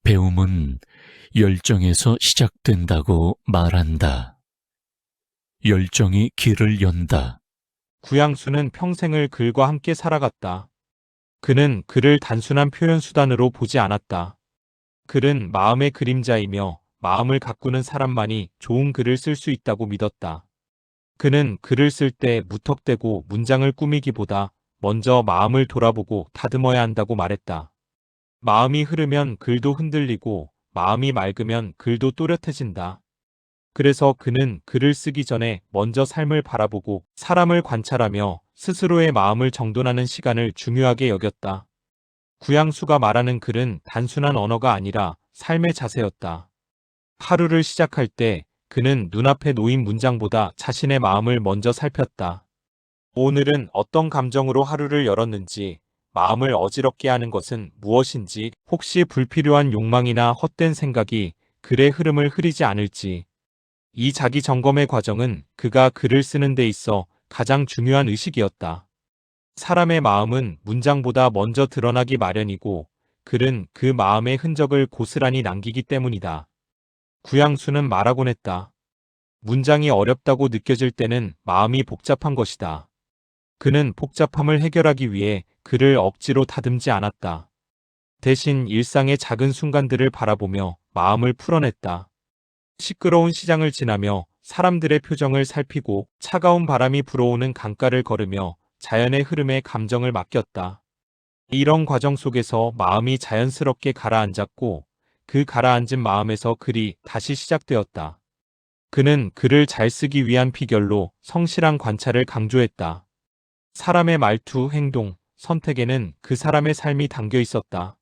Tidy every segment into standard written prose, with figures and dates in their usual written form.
배움은 열정에서 시작된다고 말한다. 열정이 길을 연다. 구양수는 평생을 글과 함께 살아갔다. 그는 글을 단순한 표현 수단으로 보지 않았다. 글은 마음의 그림자이며 마음을 가꾸는 사람만이 좋은 글을 쓸 수 있다고 믿었다. 그는 글을 쓸 때 무턱대고 문장을 꾸미기보다 먼저 마음을 돌아보고 다듬어야 한다고 말했다. 마음이 흐르면 글도 흔들리고 마음이 맑으면 글도 또렷해진다. 그래서 그는 글을 쓰기 전에 먼저 삶을 바라보고 사람을 관찰하며 스스로의 마음을 정돈하는 시간을 중요하게 여겼다. 구양수가 말하는 글은 단순한 언어가 아니라 삶의 자세였다. 하루를 시작할 때 그는 눈앞에 놓인 문장보다 자신의 마음을 먼저 살폈다. 오늘은 어떤 감정으로 하루를 열었는지, 마음을 어지럽게 하는 것은 무엇인지, 혹시 불필요한 욕망이나 헛된 생각이 글의 흐름을 흐리지 않을지. 이 자기 점검의 과정은 그가 글을 쓰는 데 있어 가장 중요한 의식이었다. 사람의 마음은 문장보다 먼저 드러나기 마련이고 글은 그 마음의 흔적을 고스란히 남기기 때문이다. 구양수는 말하곤 했다. 문장이 어렵다고 느껴질 때는 마음이 복잡한 것이다. 그는 복잡함을 해결하기 위해 글을 억지로 다듬지 않았다. 대신 일상의 작은 순간들을 바라보며 마음을 풀어냈다. 시끄러운 시장을 지나며 사람들의 표정을 살피고 차가운 바람이 불어오는 강가를 걸으며 자연의 흐름에 감정을 맡겼다. 이런 과정 속에서 마음이 자연스럽게 가라앉았고 그 가라앉은 마음에서 글이 다시 시작되었다. 그는 글을 잘 쓰기 위한 비결로 성실한 관찰을 강조했다. 사람의 말투, 행동, 선택에는 그 사람의 삶이 담겨 있었다.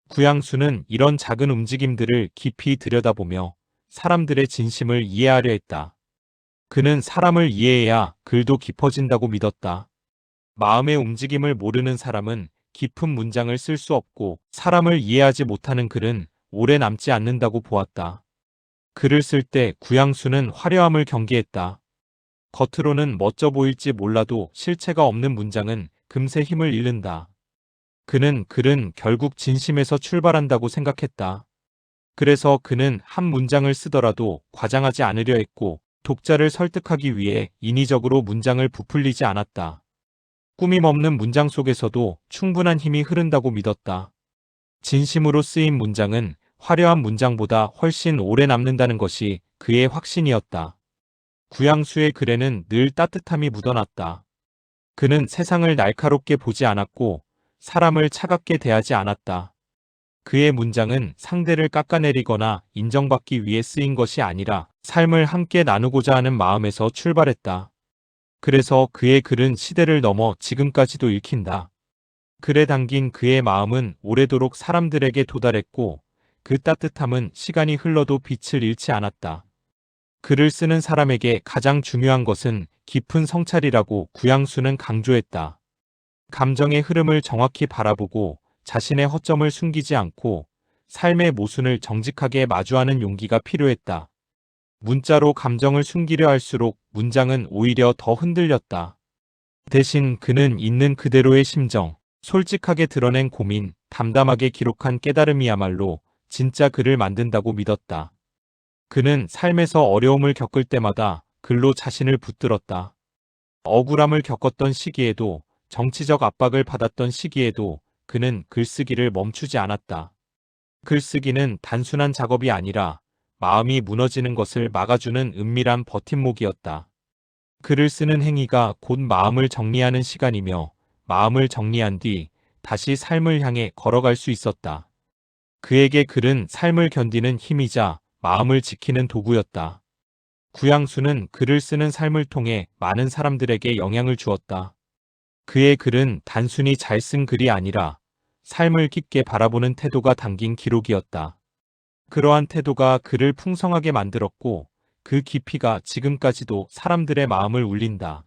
구양수는 이런 작은 움직임들을 깊이 들여다보며 사람들의 진심을 이해하려 했다. 그는 사람을 이해해야 글도 깊어진다고 믿었다. 마음의 움직임을 모르는 사람은 깊은 문장을 쓸 수 없고 사람을 이해하지 못하는 글은 오래 남지 않는다고 보았다. 글을 쓸 때 구양수는 화려함을 경계했다. 겉으로는 멋져 보일지 몰라도 실체가 없는 문장은 금세 힘을 잃는다. 그는 글은 결국 진심에서 출발한다고 생각했다. 그래서 그는 한 문장을 쓰더라도 과장하지 않으려 했고 독자를 설득하기 위해 인위적으로 문장을 부풀리지 않았다. 꾸밈 없는 문장 속에서도 충분한 힘이 흐른다고 믿었다. 진심으로 쓰인 문장은 화려한 문장보다 훨씬 오래 남는다는 것이 그의 확신이었다. 구양수의 글에는 늘 따뜻함이 묻어났다. 그는 세상을 날카롭게 보지 않았고 사람을 차갑게 대하지 않았다. 그의 문장은 상대를 깎아내리거나 인정받기 위해 쓰인 것이 아니라 삶을 함께 나누고자 하는 마음에서 출발했다. 그래서 그의 글은 시대를 넘어 지금까지도 읽힌다. 글에 담긴 그의 마음은 오래도록 사람들에게 도달했고 그 따뜻함은 시간이 흘러도 빛을 잃지 않았다. 글을 쓰는 사람에게 가장 중요한 것은 깊은 성찰이라고 구양수는 강조했다. 감정의 흐름을 정확히 바라보고 자신의 허점을 숨기지 않고 삶의 모순을 정직하게 마주하는 용기가 필요했다. 문자로 감정을 숨기려 할수록 문장은 오히려 더 흔들렸다. 대신 그는 있는 그대로의 심정, 솔직하게 드러낸 고민, 담담하게 기록한 깨달음이야말로 진짜 글을 만든다고 믿었다. 그는 삶에서 어려움을 겪을 때마다 글로 자신을 붙들었다. 억울함을 겪었던 시기에도, 정치적 압박을 받았던 시기에도 그는 글쓰기를 멈추지 않았다. 글쓰기는 단순한 작업이 아니라 마음이 무너지는 것을 막아주는 은밀한 버팀목이었다. 글을 쓰는 행위가 곧 마음을 정리하는 시간이며 마음을 정리한 뒤 다시 삶을 향해 걸어갈 수 있었다. 그에게 글은 삶을 견디는 힘이자 마음을 지키는 도구였다. 구양수는 글을 쓰는 삶을 통해 많은 사람들에게 영향을 주었다. 그의 글은 단순히 잘 쓴 글이 아니라 삶을 깊게 바라보는 태도가 담긴 기록이었다. 그러한 태도가 그를 풍성하게 만들었고 그 깊이가 지금까지도 사람들의 마음을 울린다.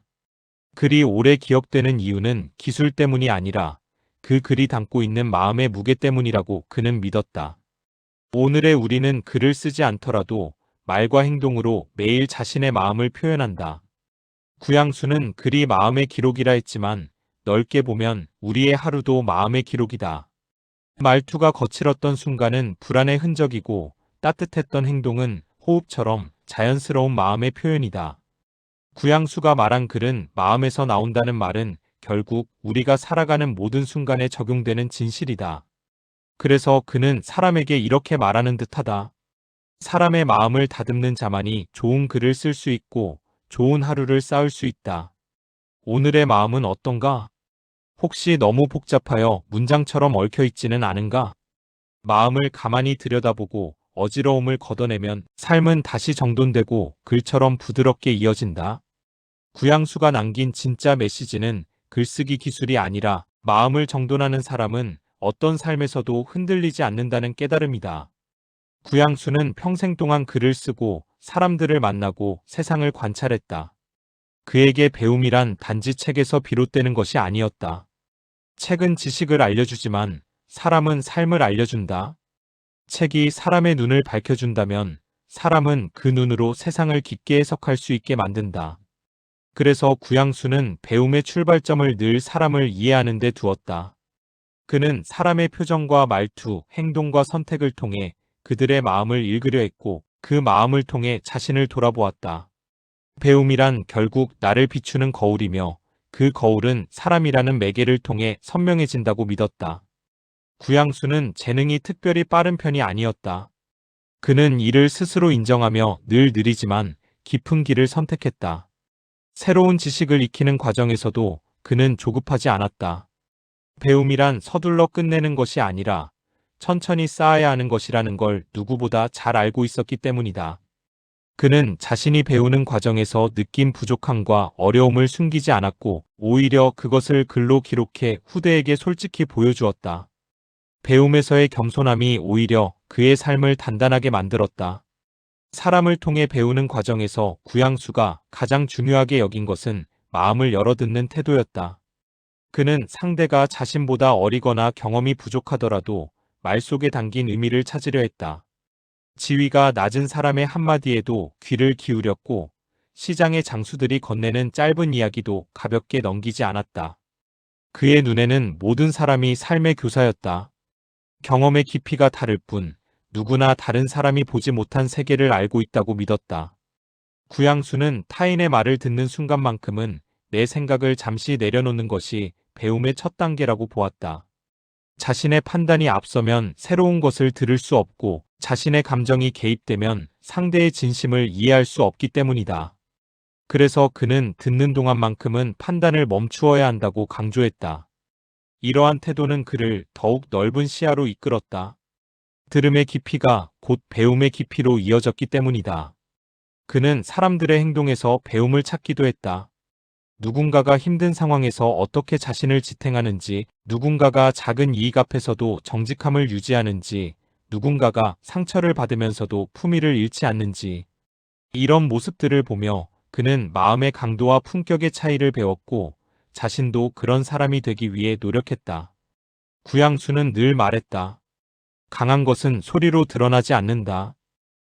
글이 오래 기억되는 이유는 기술 때문이 아니라 그 글이 담고 있는 마음의 무게 때문이라고 그는 믿었다. 오늘의 우리는 글을 쓰지 않더라도 말과 행동으로 매일 자신의 마음을 표현한다. 구양수는 글이 마음의 기록이라 했지만 넓게 보면 우리의 하루도 마음의 기록이다. 말투가 거칠었던 순간은 불안의 흔적이고 따뜻했던 행동은 호흡처럼 자연스러운 마음의 표현이다. 구양수가 말한 글은 마음에서 나온다는 말은 결국 우리가 살아가는 모든 순간에 적용되는 진실이다. 그래서 그는 사람에게 이렇게 말하는 듯하다. 사람의 마음을 다듬는 자만이 좋은 글을 쓸 수 있고 좋은 하루를 쌓을 수 있다. 오늘의 마음은 어떤가? 혹시 너무 복잡하여 문장처럼 얽혀 있지는 않은가? 마음을 가만히 들여다보고 어지러움을 걷어내면 삶은 다시 정돈되고 글처럼 부드럽게 이어진다. 구양수가 남긴 진짜 메시지는 글쓰기 기술이 아니라 마음을 정돈하는 사람은 어떤 삶에서도 흔들리지 않는다는 깨달음이다. 구양수는 평생 동안 글을 쓰고 사람들을 만나고 세상을 관찰했다. 그에게 배움이란 단지 책에서 비롯되는 것이 아니었다. 책은 지식을 알려주지만 사람은 삶을 알려준다. 책이 사람의 눈을 밝혀준다면 사람은 그 눈으로 세상을 깊게 해석할 수 있게 만든다. 그래서 구양수는 배움의 출발점을 늘 사람을 이해하는 데 두었다. 그는 사람의 표정과 말투, 행동과 선택을 통해 그들의 마음을 읽으려 했고 그 마음을 통해 자신을 돌아보았다. 배움이란 결국 나를 비추는 거울이며 그 거울은 사람이라는 매개를 통해 선명해진다고 믿었다. 구양수는 재능이 특별히 빠른 편이 아니었다. 그는 이를 스스로 인정하며 늘 느리지만 깊은 길을 선택했다. 새로운 지식을 익히는 과정에서도 그는 조급하지 않았다. 배움이란 서둘러 끝내는 것이 아니라 천천히 쌓아야 하는 것이라는 걸 누구보다 잘 알고 있었기 때문이다. 그는 자신이 배우는 과정에서 느낀 부족함과 어려움을 숨기지 않았고 오히려 그것을 글로 기록해 후대에게 솔직히 보여주었다. 배움에서의 겸손함이 오히려 그의 삶을 단단하게 만들었다. 사람을 통해 배우는 과정에서 구양수가 가장 중요하게 여긴 것은 마음을 열어듣는 태도였다. 그는 상대가 자신보다 어리거나 경험이 부족하더라도 말 속에 담긴 의미를 찾으려 했다. 지위가 낮은 사람의 한마디에도 귀를 기울였고 시장의 장수들이 건네는 짧은 이야기도 가볍게 넘기지 않았다. 그의 눈에는 모든 사람이 삶의 교사였다. 경험의 깊이가 다를 뿐 누구나 다른 사람이 보지 못한 세계를 알고 있다고 믿었다. 구양수는 타인의 말을 듣는 순간만큼은 내 생각을 잠시 내려놓는 것이 배움의 첫 단계라고 보았다. 자신의 판단이 앞서면 새로운 것을 들을 수 없고 자신의 감정이 개입되면 상대의 진심을 이해할 수 없기 때문이다. 그래서 그는 듣는 동안만큼은 판단을 멈추어야 한다고 강조했다. 이러한 태도는 그를 더욱 넓은 시야로 이끌었다. 들음의 깊이가 곧 배움의 깊이로 이어졌기 때문이다. 그는 사람들의 행동에서 배움을 찾기도 했다. 누군가가 힘든 상황에서 어떻게 자신을 지탱하는지, 누군가가 작은 이익 앞에서도 정직함을 유지하는지, 누군가가 상처를 받으면서도 품위를 잃지 않는지, 이런 모습들을 보며 그는 마음의 강도와 품격의 차이를 배웠고 자신도 그런 사람이 되기 위해 노력했다. 구양수는 늘 말했다. 강한 것은 소리로 드러나지 않는다.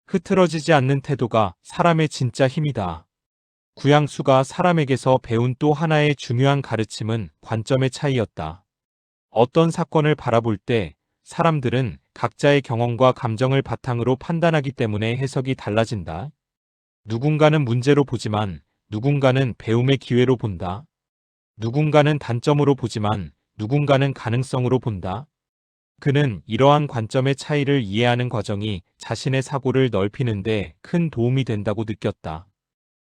흐트러지지 않는 태도가 사람의 진짜 힘이다. 구양수가 사람에게서 배운 또 하나의 중요한 가르침은 관점의 차이였다. 어떤 사건을 바라볼 때 사람들은 각자의 경험과 감정을 바탕으로 판단하기 때문에 해석이 달라진다. 누군가는 문제로 보지만 누군가는 배움의 기회로 본다. 누군가는 단점으로 보지만 누군가는 가능성으로 본다. 그는 이러한 관점의 차이를 이해하는 과정이 자신의 사고를 넓히는데 큰 도움이 된다고 느꼈다.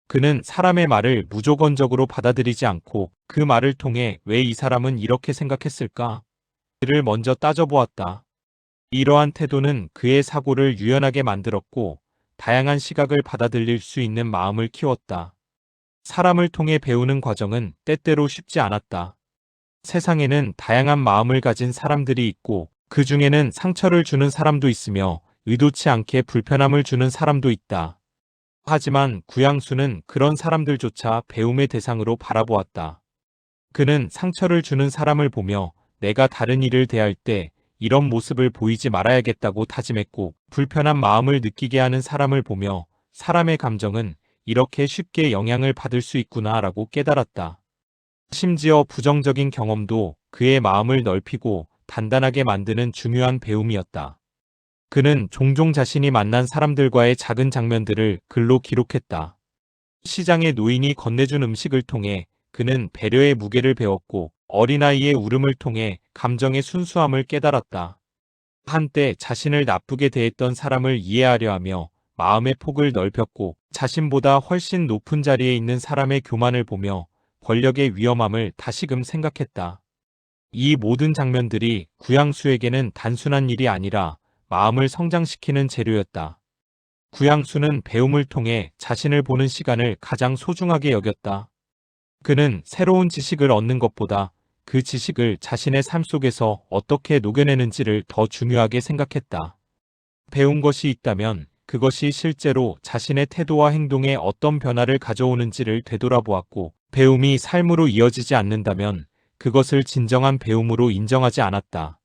그는 사람의 말을 무조건적으로 받아들이지 않고 그 말을 통해 왜 이 사람은 이렇게 생각했을까? 를 먼저 따져보았다. 이러한 태도는 그의 사고를 유연하게 만들었고 다양한 시각을 받아들일 수 있는 마음을 키웠다. 사람을 통해 배우는 과정은 때때로 쉽지 않았다. 세상에는 다양한 마음을 가진 사람들이 있고 그 중에는 상처를 주는 사람도 있으며 의도치 않게 불편함을 주는 사람도 있다. 하지만 구양수는 그런 사람들조차 배움의 대상으로 바라보았다. 그는 상처를 주는 사람을 보며 내가 다른 일을 대할 때 이런 모습을 보이지 말아야겠다고 다짐했고 불편한 마음을 느끼게 하는 사람을 보며 사람의 감정은 이렇게 쉽게 영향을 받을 수 있구나라고 깨달았다. 심지어 부정적인 경험도 그의 마음을 넓히고 단단하게 만드는 중요한 배움이었다. 그는 종종 자신이 만난 사람들과의 작은 장면들을 글로 기록했다. 시장의 노인이 건네준 음식을 통해 그는 배려의 무게를 배웠고 어린아이의 울음을 통해 감정의 순수함을 깨달았다. 한때 자신을 나쁘게 대했던 사람을 이해하려 하며 마음의 폭을 넓혔고 자신보다 훨씬 높은 자리에 있는 사람의 교만을 보며 권력의 위험함을 다시금 생각했다. 이 모든 장면들이 구양수에게는 단순한 일이 아니라 마음을 성장시키는 재료였다. 구양수는 배움을 통해 자신을 보는 시간을 가장 소중하게 여겼다. 그는 새로운 지식을 얻는 것보다 그 지식을 자신의 삶 속에서 어떻게 녹여내는지를 더 중요하게 생각했다. 배운 것이 있다면 그것이 실제로 자신의 태도와 행동에 어떤 변화를 가져오는지를 되돌아보았고, 배움이 삶으로 이어지지 않는다면 그것을 진정한 배움으로 인정하지 않았다.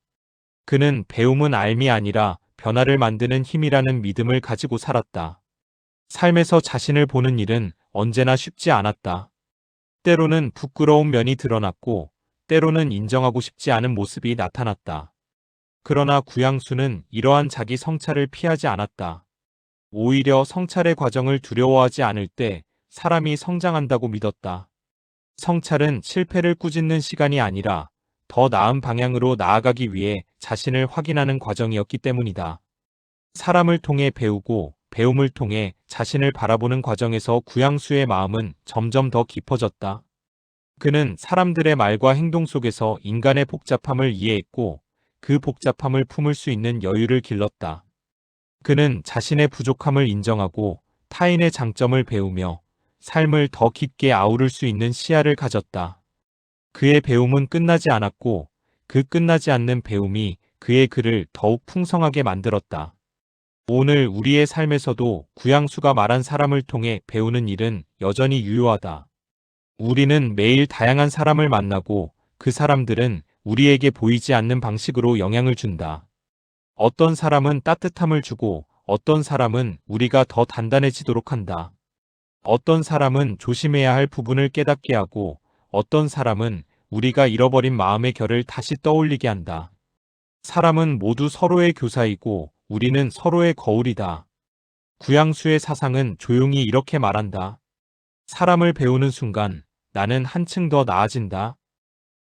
그는 배움은 알미 아니라 변화를 만드는 힘이라는 믿음을 가지고 살았다. 삶에서 자신을 보는 일은 언제나 쉽지 않았다. 때로는 부끄러운 면이 드러났고, 때로는 인정하고 싶지 않은 모습이 나타났다. 그러나 구양수는 이러한 자기 성찰을 피하지 않았다. 오히려 성찰의 과정을 두려워하지 않을 때 사람이 성장한다고 믿었다. 성찰은 실패를 꾸짖는 시간이 아니라 더 나은 방향으로 나아가기 위해 자신을 확인하는 과정이었기 때문이다. 사람을 통해 배우고 배움을 통해 자신을 바라보는 과정에서 구양수의 마음은 점점 더 깊어졌다. 그는 사람들의 말과 행동 속에서 인간의 복잡함을 이해했고 그 복잡함을 품을 수 있는 여유를 길렀다. 그는 자신의 부족함을 인정하고 타인의 장점을 배우며 삶을 더 깊게 아우를 수 있는 시야를 가졌다. 그의 배움은 끝나지 않았고 그 끝나지 않는 배움이 그의 글을 더욱 풍성하게 만들었다. 오늘 우리의 삶에서도 구양수가 말한 사람을 통해 배우는 일은 여전히 유효하다. 우리는 매일 다양한 사람을 만나고 그 사람들은 우리에게 보이지 않는 방식으로 영향을 준다. 어떤 사람은 따뜻함을 주고 어떤 사람은 우리가 더 단단해지도록 한다. 어떤 사람은 조심해야 할 부분을 깨닫게 하고 어떤 사람은 우리가 잃어버린 마음의 결을 다시 떠올리게 한다. 사람은 모두 서로의 교사이고 우리는 서로의 거울이다. 구양수의 사상은 조용히 이렇게 말한다. 사람을 배우는 순간 나는 한층 더 나아진다.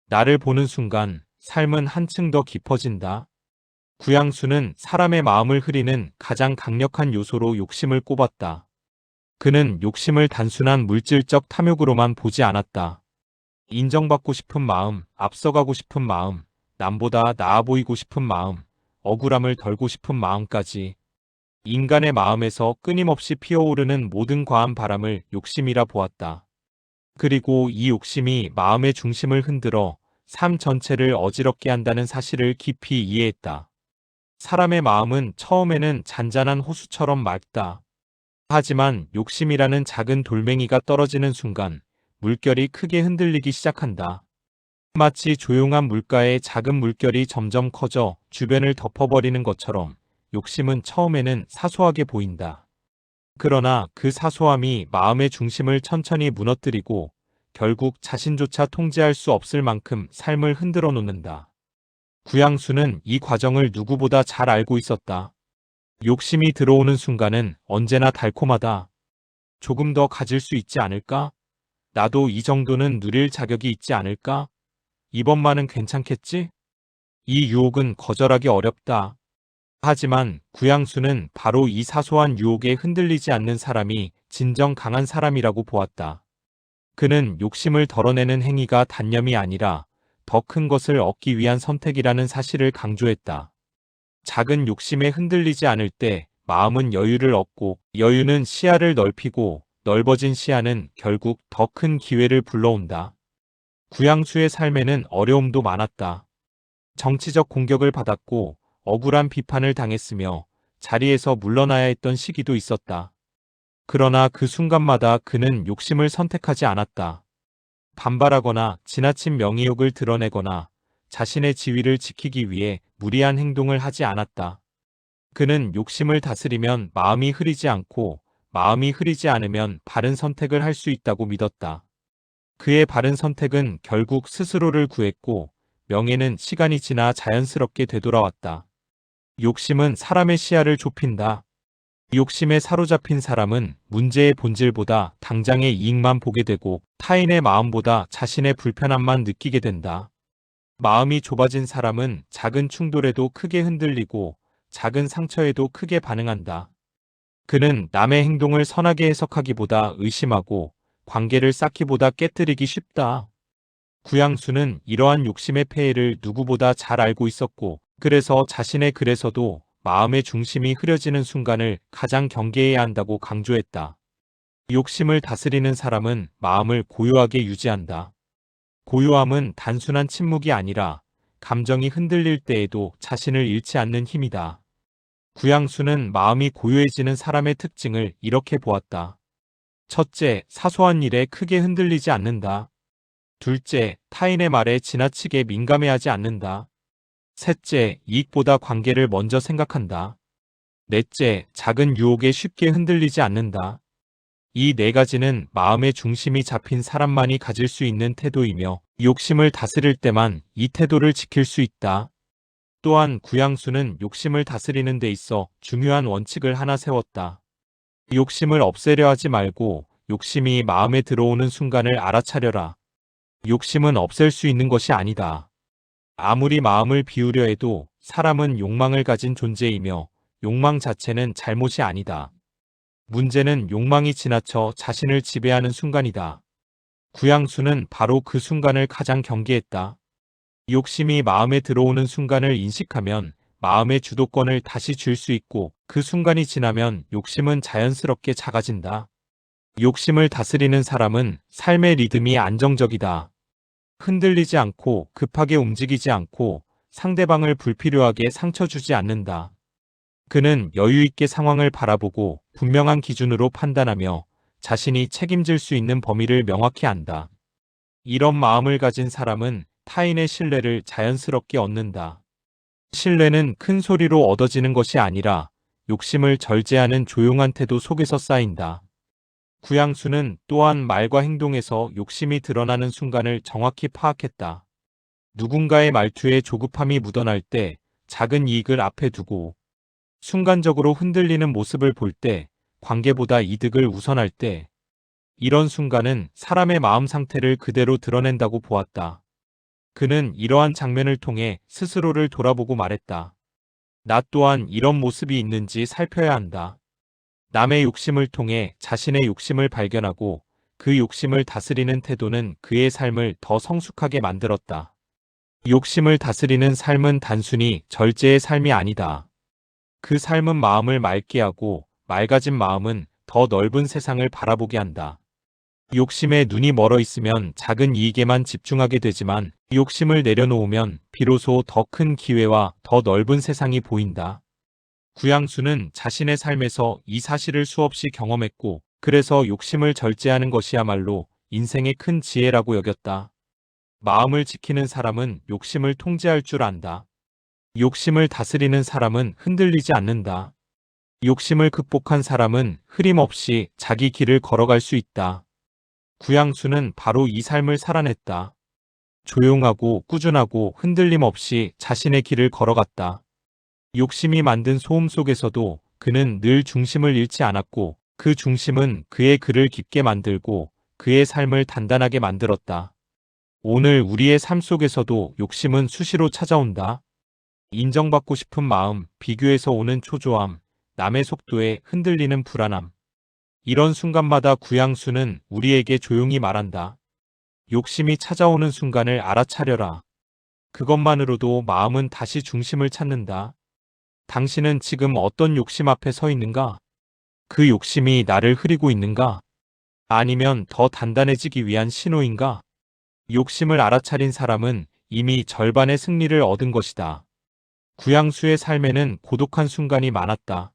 나를 보는 순간 삶은 한층 더 깊어진다. 구양수는 사람의 마음을 흐리는 가장 강력한 요소로 욕심을 꼽았다. 그는 욕심을 단순한 물질적 탐욕으로만 보지 않았다. 인정받고 싶은 마음, 앞서가고 싶은 마음, 남보다 나아 보이고 싶은 마음, 억울함을 덜고 싶은 마음까지. 인간의 마음에서 끊임없이 피어오르는 모든 과한 바람을 욕심이라 보았다. 그리고 이 욕심이 마음의 중심을 흔들어 삶 전체를 어지럽게 한다는 사실을 깊이 이해했다. 사람의 마음은 처음에는 잔잔한 호수처럼 맑다. 하지만 욕심이라는 작은 돌멩이가 떨어지는 순간 물결이 크게 흔들리기 시작한다. 마치 조용한 물가에 작은 물결이 점점 커져 주변을 덮어버리는 것처럼 욕심은 처음에는 사소하게 보인다. 그러나 그 사소함이 마음의 중심을 천천히 무너뜨리고 결국 자신조차 통제할 수 없을 만큼 삶을 흔들어 놓는다. 구양수는 이 과정을 누구보다 잘 알고 있었다. 욕심이 들어오는 순간은 언제나 달콤하다. 조금 더 가질 수 있지 않을까? 나도 이 정도는 누릴 자격이 있지 않을까? 이번만은 괜찮겠지? 이 유혹은 거절하기 어렵다. 하지만 구양수는 바로 이 사소한 유혹에 흔들리지 않는 사람이 진정 강한 사람이라고 보았다. 그는 욕심을 덜어내는 행위가 단념이 아니라 더 큰 것을 얻기 위한 선택이라는 사실을 강조했다. 작은 욕심에 흔들리지 않을 때 마음은 여유를 얻고 여유는 시야를 넓히고 넓어진 시야는 결국 더 큰 기회를 불러온다. 구양수의 삶에는 어려움도 많았다. 정치적 공격을 받았고 억울한 비판을 당했으며 자리에서 물러나야 했던 시기도 있었다. 그러나 그 순간마다 그는 욕심을 선택하지 않았다. 반발하거나 지나친 명예욕을 드러내거나 자신의 지위를 지키기 위해 무리한 행동을 하지 않았다. 그는 욕심을 다스리면 마음이 흐리지 않고 마음이 흐리지 않으면 바른 선택을 할 수 있다고 믿었다. 그의 바른 선택은 결국 스스로를 구했고 명예는 시간이 지나 자연스럽게 되돌아왔다. 욕심은 사람의 시야를 좁힌다. 욕심에 사로잡힌 사람은 문제의 본질보다 당장의 이익만 보게 되고 타인의 마음보다 자신의 불편함만 느끼게 된다. 마음이 좁아진 사람은 작은 충돌에도 크게 흔들리고 작은 상처에도 크게 반응한다. 그는 남의 행동을 선하게 해석하기보다 의심하고 관계를 쌓기보다 깨뜨리기 쉽다. 구양수는 이러한 욕심의 폐해를 누구보다 잘 알고 있었고, 그래서 자신의 글에서도 마음의 중심이 흐려지는 순간을 가장 경계해야 한다고 강조했다. 욕심을 다스리는 사람은 마음을 고요하게 유지한다. 고요함은 단순한 침묵이 아니라 감정이 흔들릴 때에도 자신을 잃지 않는 힘이다. 구양수는 마음이 고요해지는 사람의 특징을 이렇게 보았다. 첫째, 사소한 일에 크게 흔들리지 않는다. 둘째, 타인의 말에 지나치게 민감해하지 않는다. 셋째, 이익보다 관계를 먼저 생각한다. 넷째, 작은 유혹에 쉽게 흔들리지 않는다. 이 네 가지는 마음의 중심이 잡힌 사람만이 가질 수 있는 태도이며 욕심을 다스릴 때만 이 태도를 지킬 수 있다. 또한 구양수는 욕심을 다스리는 데 있어 중요한 원칙을 하나 세웠다. 욕심을 없애려 하지 말고 욕심이 마음에 들어오는 순간을 알아차려라. 욕심은 없앨 수 있는 것이 아니다. 아무리 마음을 비우려 해도 사람은 욕망을 가진 존재이며 욕망 자체는 잘못이 아니다. 문제는 욕망이 지나쳐 자신을 지배하는 순간이다. 구양수는 바로 그 순간을 가장 경계했다. 욕심이 마음에 들어오는 순간을 인식하면 마음의 주도권을 다시 줄 수 있고 그 순간이 지나면 욕심은 자연스럽게 작아진다. 욕심을 다스리는 사람은 삶의 리듬이 안정적이다. 흔들리지 않고 급하게 움직이지 않고 상대방을 불필요하게 상처 주지 않는다. 그는 여유 있게 상황을 바라보고 분명한 기준으로 판단하며 자신이 책임질 수 있는 범위를 명확히 안다. 이런 마음을 가진 사람은 타인의 신뢰를 자연스럽게 얻는다. 신뢰는 큰 소리로 얻어지는 것이 아니라 욕심을 절제하는 조용한 태도 속에서 쌓인다. 구양수는 또한 말과 행동에서 욕심이 드러나는 순간을 정확히 파악했다. 누군가의 말투에 조급함이 묻어날 때, 작은 이익을 앞에 두고 순간적으로 흔들리는 모습을 볼 때, 관계보다 이득을 우선할 때, 이런 순간은 사람의 마음 상태를 그대로 드러낸다고 보았다. 그는 이러한 장면을 통해 스스로를 돌아보고 말했다. 나 또한 이런 모습이 있는지 살펴야 한다. 남의 욕심을 통해 자신의 욕심을 발견하고 그 욕심을 다스리는 태도는 그의 삶을 더 성숙하게 만들었다. 욕심을 다스리는 삶은 단순히 절제의 삶이 아니다. 그 삶은 마음을 맑게 하고 맑아진 마음은 더 넓은 세상을 바라보게 한다. 욕심에 눈이 멀어 있으면 작은 이익에만 집중하게 되지만 욕심을 내려놓으면 비로소 더 큰 기회와 더 넓은 세상이 보인다. 구양수는 자신의 삶에서 이 사실을 수없이 경험했고 그래서 욕심을 절제하는 것이야말로 인생의 큰 지혜라고 여겼다. 마음을 지키는 사람은 욕심을 통제할 줄 안다. 욕심을 다스리는 사람은 흔들리지 않는다. 욕심을 극복한 사람은 흐림 없이 자기 길을 걸어갈 수 있다. 구양수는 바로 이 삶을 살아냈다. 조용하고 꾸준하고 흔들림 없이 자신의 길을 걸어갔다. 욕심이 만든 소음 속에서도 그는 늘 중심을 잃지 않았고 그 중심은 그의 글을 깊게 만들고 그의 삶을 단단하게 만들었다. 오늘 우리의 삶 속에서도 욕심은 수시로 찾아온다. 인정받고 싶은 마음, 비교에서 오는 초조함, 남의 속도에 흔들리는 불안함. 이런 순간마다 구양수는 우리에게 조용히 말한다. 욕심이 찾아오는 순간을 알아차려라. 그것만으로도 마음은 다시 중심을 찾는다. 당신은 지금 어떤 욕심 앞에 서 있는가? 그 욕심이 나를 흐리고 있는가? 아니면 더 단단해지기 위한 신호인가? 욕심을 알아차린 사람은 이미 절반의 승리를 얻은 것이다. 구양수의 삶에는 고독한 순간이 많았다.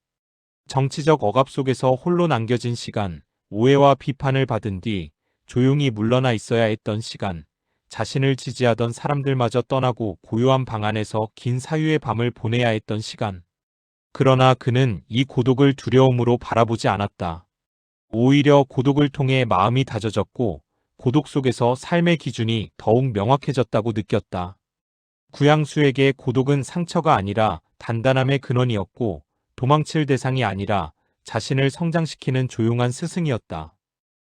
정치적 억압 속에서 홀로 남겨진 시간, 오해와 비판을 받은 뒤 조용히 물러나 있어야 했던 시간, 자신을 지지하던 사람들마저 떠나고 고요한 방 안에서 긴 사유의 밤을 보내야 했던 시간. 그러나 그는 이 고독을 두려움으로 바라보지 않았다. 오히려 고독을 통해 마음이 다져졌고 고독 속에서 삶의 기준이 더욱 명확해졌다고 느꼈다. 구양수에게 고독은 상처가 아니라 단단함의 근원이었고 도망칠 대상이 아니라 자신을 성장시키는 조용한 스승이었다.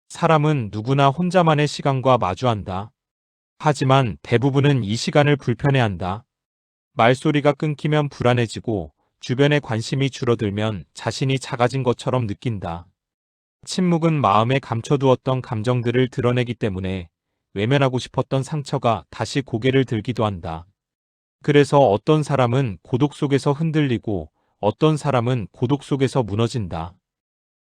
사람은 누구나 혼자만의 시간과 마주한다. 하지만 대부분은 이 시간을 불편해한다. 말소리가 끊기면 불안해지고 주변의 관심이 줄어들면 자신이 작아진 것처럼 느낀다. 침묵은 마음에 감춰두었던 감정들을 드러내기 때문에 외면하고 싶었던 상처가 다시 고개를 들기도 한다. 그래서 어떤 사람은 고독 속에서 흔들리고 어떤 사람은 고독 속에서 무너진다.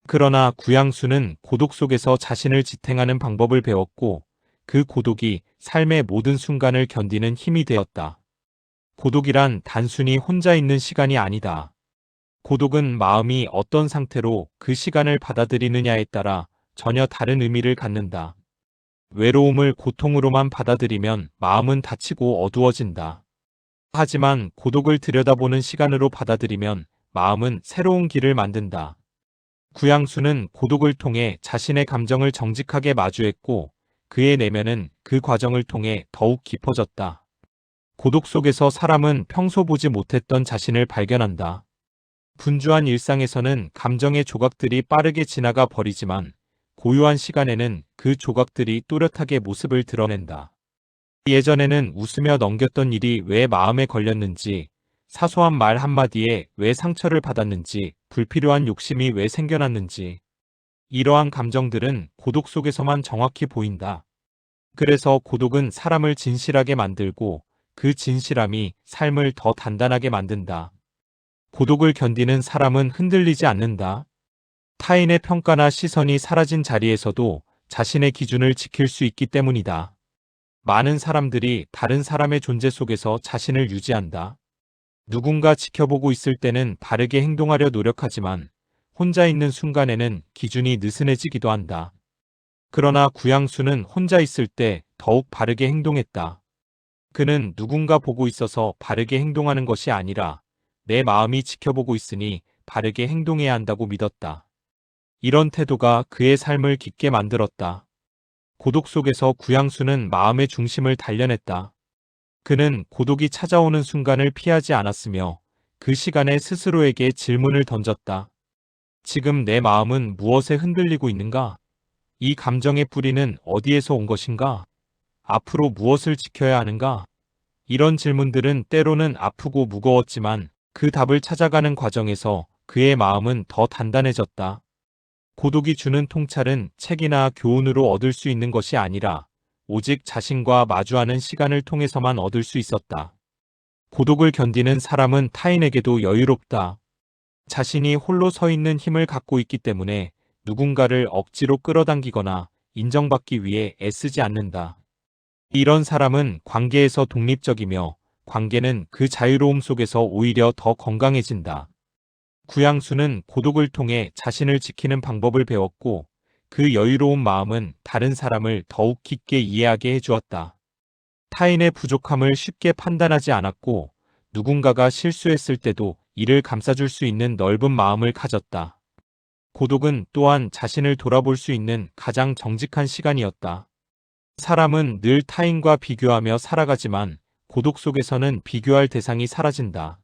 그러나 구양수는 고독 속에서 자신을 지탱하는 방법을 배웠고 그 고독이 삶의 모든 순간을 견디는 힘이 되었다. 고독이란 단순히 혼자 있는 시간이 아니다. 고독은 마음이 어떤 상태로 그 시간을 받아들이느냐에 따라 전혀 다른 의미를 갖는다. 외로움을 고통으로만 받아들이면 마음은 다치고 어두워진다. 하지만 고독을 들여다보는 시간으로 받아들이면 마음은 새로운 길을 만든다. 구양수는 고독을 통해 자신의 감정을 정직하게 마주했고 그의 내면은 그 과정을 통해 더욱 깊어졌다. 고독 속에서 사람은 평소 보지 못했던 자신을 발견한다. 분주한 일상에서는 감정의 조각들이 빠르게 지나가 버리지만 고요한 시간에는 그 조각들이 또렷하게 모습을 드러낸다. 예전에는 웃으며 넘겼던 일이 왜 마음에 걸렸는지, 사소한 말 한마디에 왜 상처를 받았는지, 불필요한 욕심이 왜 생겨났는지. 이러한 감정들은 고독 속에서만 정확히 보인다. 그래서 고독은 사람을 진실하게 만들고 그 진실함이 삶을 더 단단하게 만든다. 고독을 견디는 사람은 흔들리지 않는다. 타인의 평가나 시선이 사라진 자리에서도 자신의 기준을 지킬 수 있기 때문이다. 많은 사람들이 다른 사람의 존재 속에서 자신을 유지한다. 누군가 지켜보고 있을 때는 바르게 행동하려 노력하지만 혼자 있는 순간에는 기준이 느슨해지기도 한다. 그러나 구양수는 혼자 있을 때 더욱 바르게 행동했다. 그는 누군가 보고 있어서 바르게 행동하는 것이 아니라 내 마음이 지켜보고 있으니 바르게 행동해야 한다고 믿었다. 이런 태도가 그의 삶을 깊게 만들었다. 고독 속에서 구양수는 마음의 중심을 단련했다. 그는 고독이 찾아오는 순간을 피하지 않았으며 그 시간에 스스로에게 질문을 던졌다. 지금 내 마음은 무엇에 흔들리고 있는가? 이 감정의 뿌리는 어디에서 온 것인가? 앞으로 무엇을 지켜야 하는가? 이런 질문들은 때로는 아프고 무거웠지만 그 답을 찾아가는 과정에서 그의 마음은 더 단단해졌다. 고독이 주는 통찰은 책이나 교훈으로 얻을 수 있는 것이 아니라 오직 자신과 마주하는 시간을 통해서만 얻을 수 있었다. 고독을 견디는 사람은 타인에게도 여유롭다. 자신이 홀로 서 있는 힘을 갖고 있기 때문에 누군가를 억지로 끌어당기거나 인정받기 위해 애쓰지 않는다. 이런 사람은 관계에서 독립적이며 관계는 그 자유로움 속에서 오히려 더 건강해진다. 구양수는 고독을 통해 자신을 지키는 방법을 배웠고 그 여유로운 마음은 다른 사람을 더욱 깊게 이해하게 해주었다. 타인의 부족함을 쉽게 판단하지 않았고 누군가가 실수했을 때도 이를 감싸줄 수 있는 넓은 마음을 가졌다. 고독은 또한 자신을 돌아볼 수 있는 가장 정직한 시간이었다. 사람은 늘 타인과 비교하며 살아가지만 고독 속에서는 비교할 대상이 사라진다.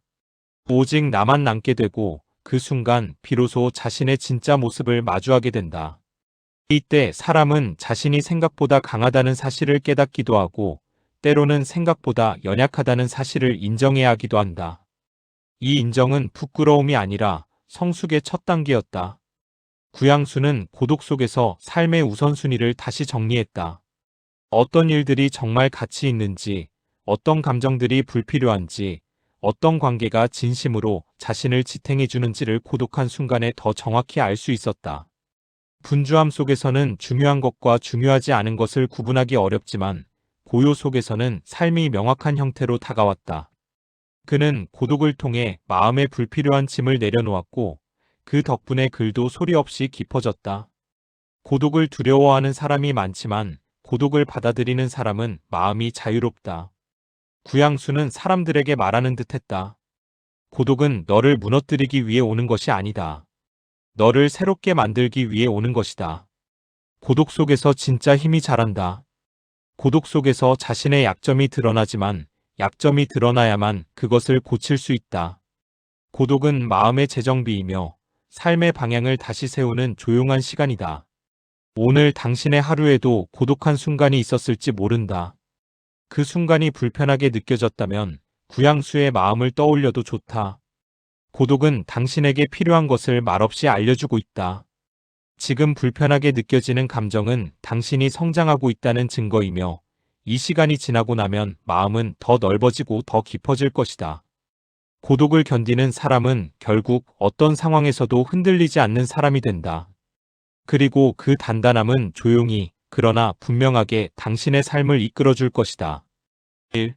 오직 나만 남게 되고 그 순간 비로소 자신의 진짜 모습을 마주하게 된다. 이때 사람은 자신이 생각보다 강하다는 사실을 깨닫기도 하고 때로는 생각보다 연약하다는 사실을 인정해야 하기도 한다. 이 인정은 부끄러움이 아니라 성숙의 첫 단계였다. 구양수는 고독 속에서 삶의 우선순위를 다시 정리했다. 어떤 일들이 정말 가치 있는지, 어떤 감정들이 불필요한지, 어떤 관계가 진심으로 자신을 지탱해 주는지를 고독한 순간에 더 정확히 알 수 있었다. 분주함 속에서는 중요한 것과 중요하지 않은 것을 구분하기 어렵지만 고요 속에서는 삶이 명확한 형태로 다가왔다. 그는 고독을 통해 마음의 불필요한 짐을 내려놓았고 그 덕분에 글도 소리 없이 깊어졌다. 고독을 두려워하는 사람이 많지만 고독을 받아들이는 사람은 마음이 자유롭다. 구양수는 사람들에게 말하는 듯 했다. 고독은 너를 무너뜨리기 위해 오는 것이 아니다. 너를 새롭게 만들기 위해 오는 것이다. 고독 속에서 진짜 힘이 자란다. 고독 속에서 자신의 약점이 드러나지만 약점이 드러나야만 그것을 고칠 수 있다. 고독은 마음의 재정비이며 삶의 방향을 다시 세우는 조용한 시간이다. 오늘 당신의 하루에도 고독한 순간이 있었을지 모른다. 그 순간이 불편하게 느껴졌다면 구양수의 마음을 떠올려도 좋다. 고독은 당신에게 필요한 것을 말없이 알려주고 있다. 지금 불편하게 느껴지는 감정은 당신이 성장하고 있다는 증거이며 이 시간이 지나고 나면 마음은 더 넓어지고 더 깊어질 것이다. 고독을 견디는 사람은 결국 어떤 상황에서도 흔들리지 않는 사람이 된다. 그리고 그 단단함은 조용히 그러나 분명하게 당신의 삶을 이끌어줄 것이다. 1.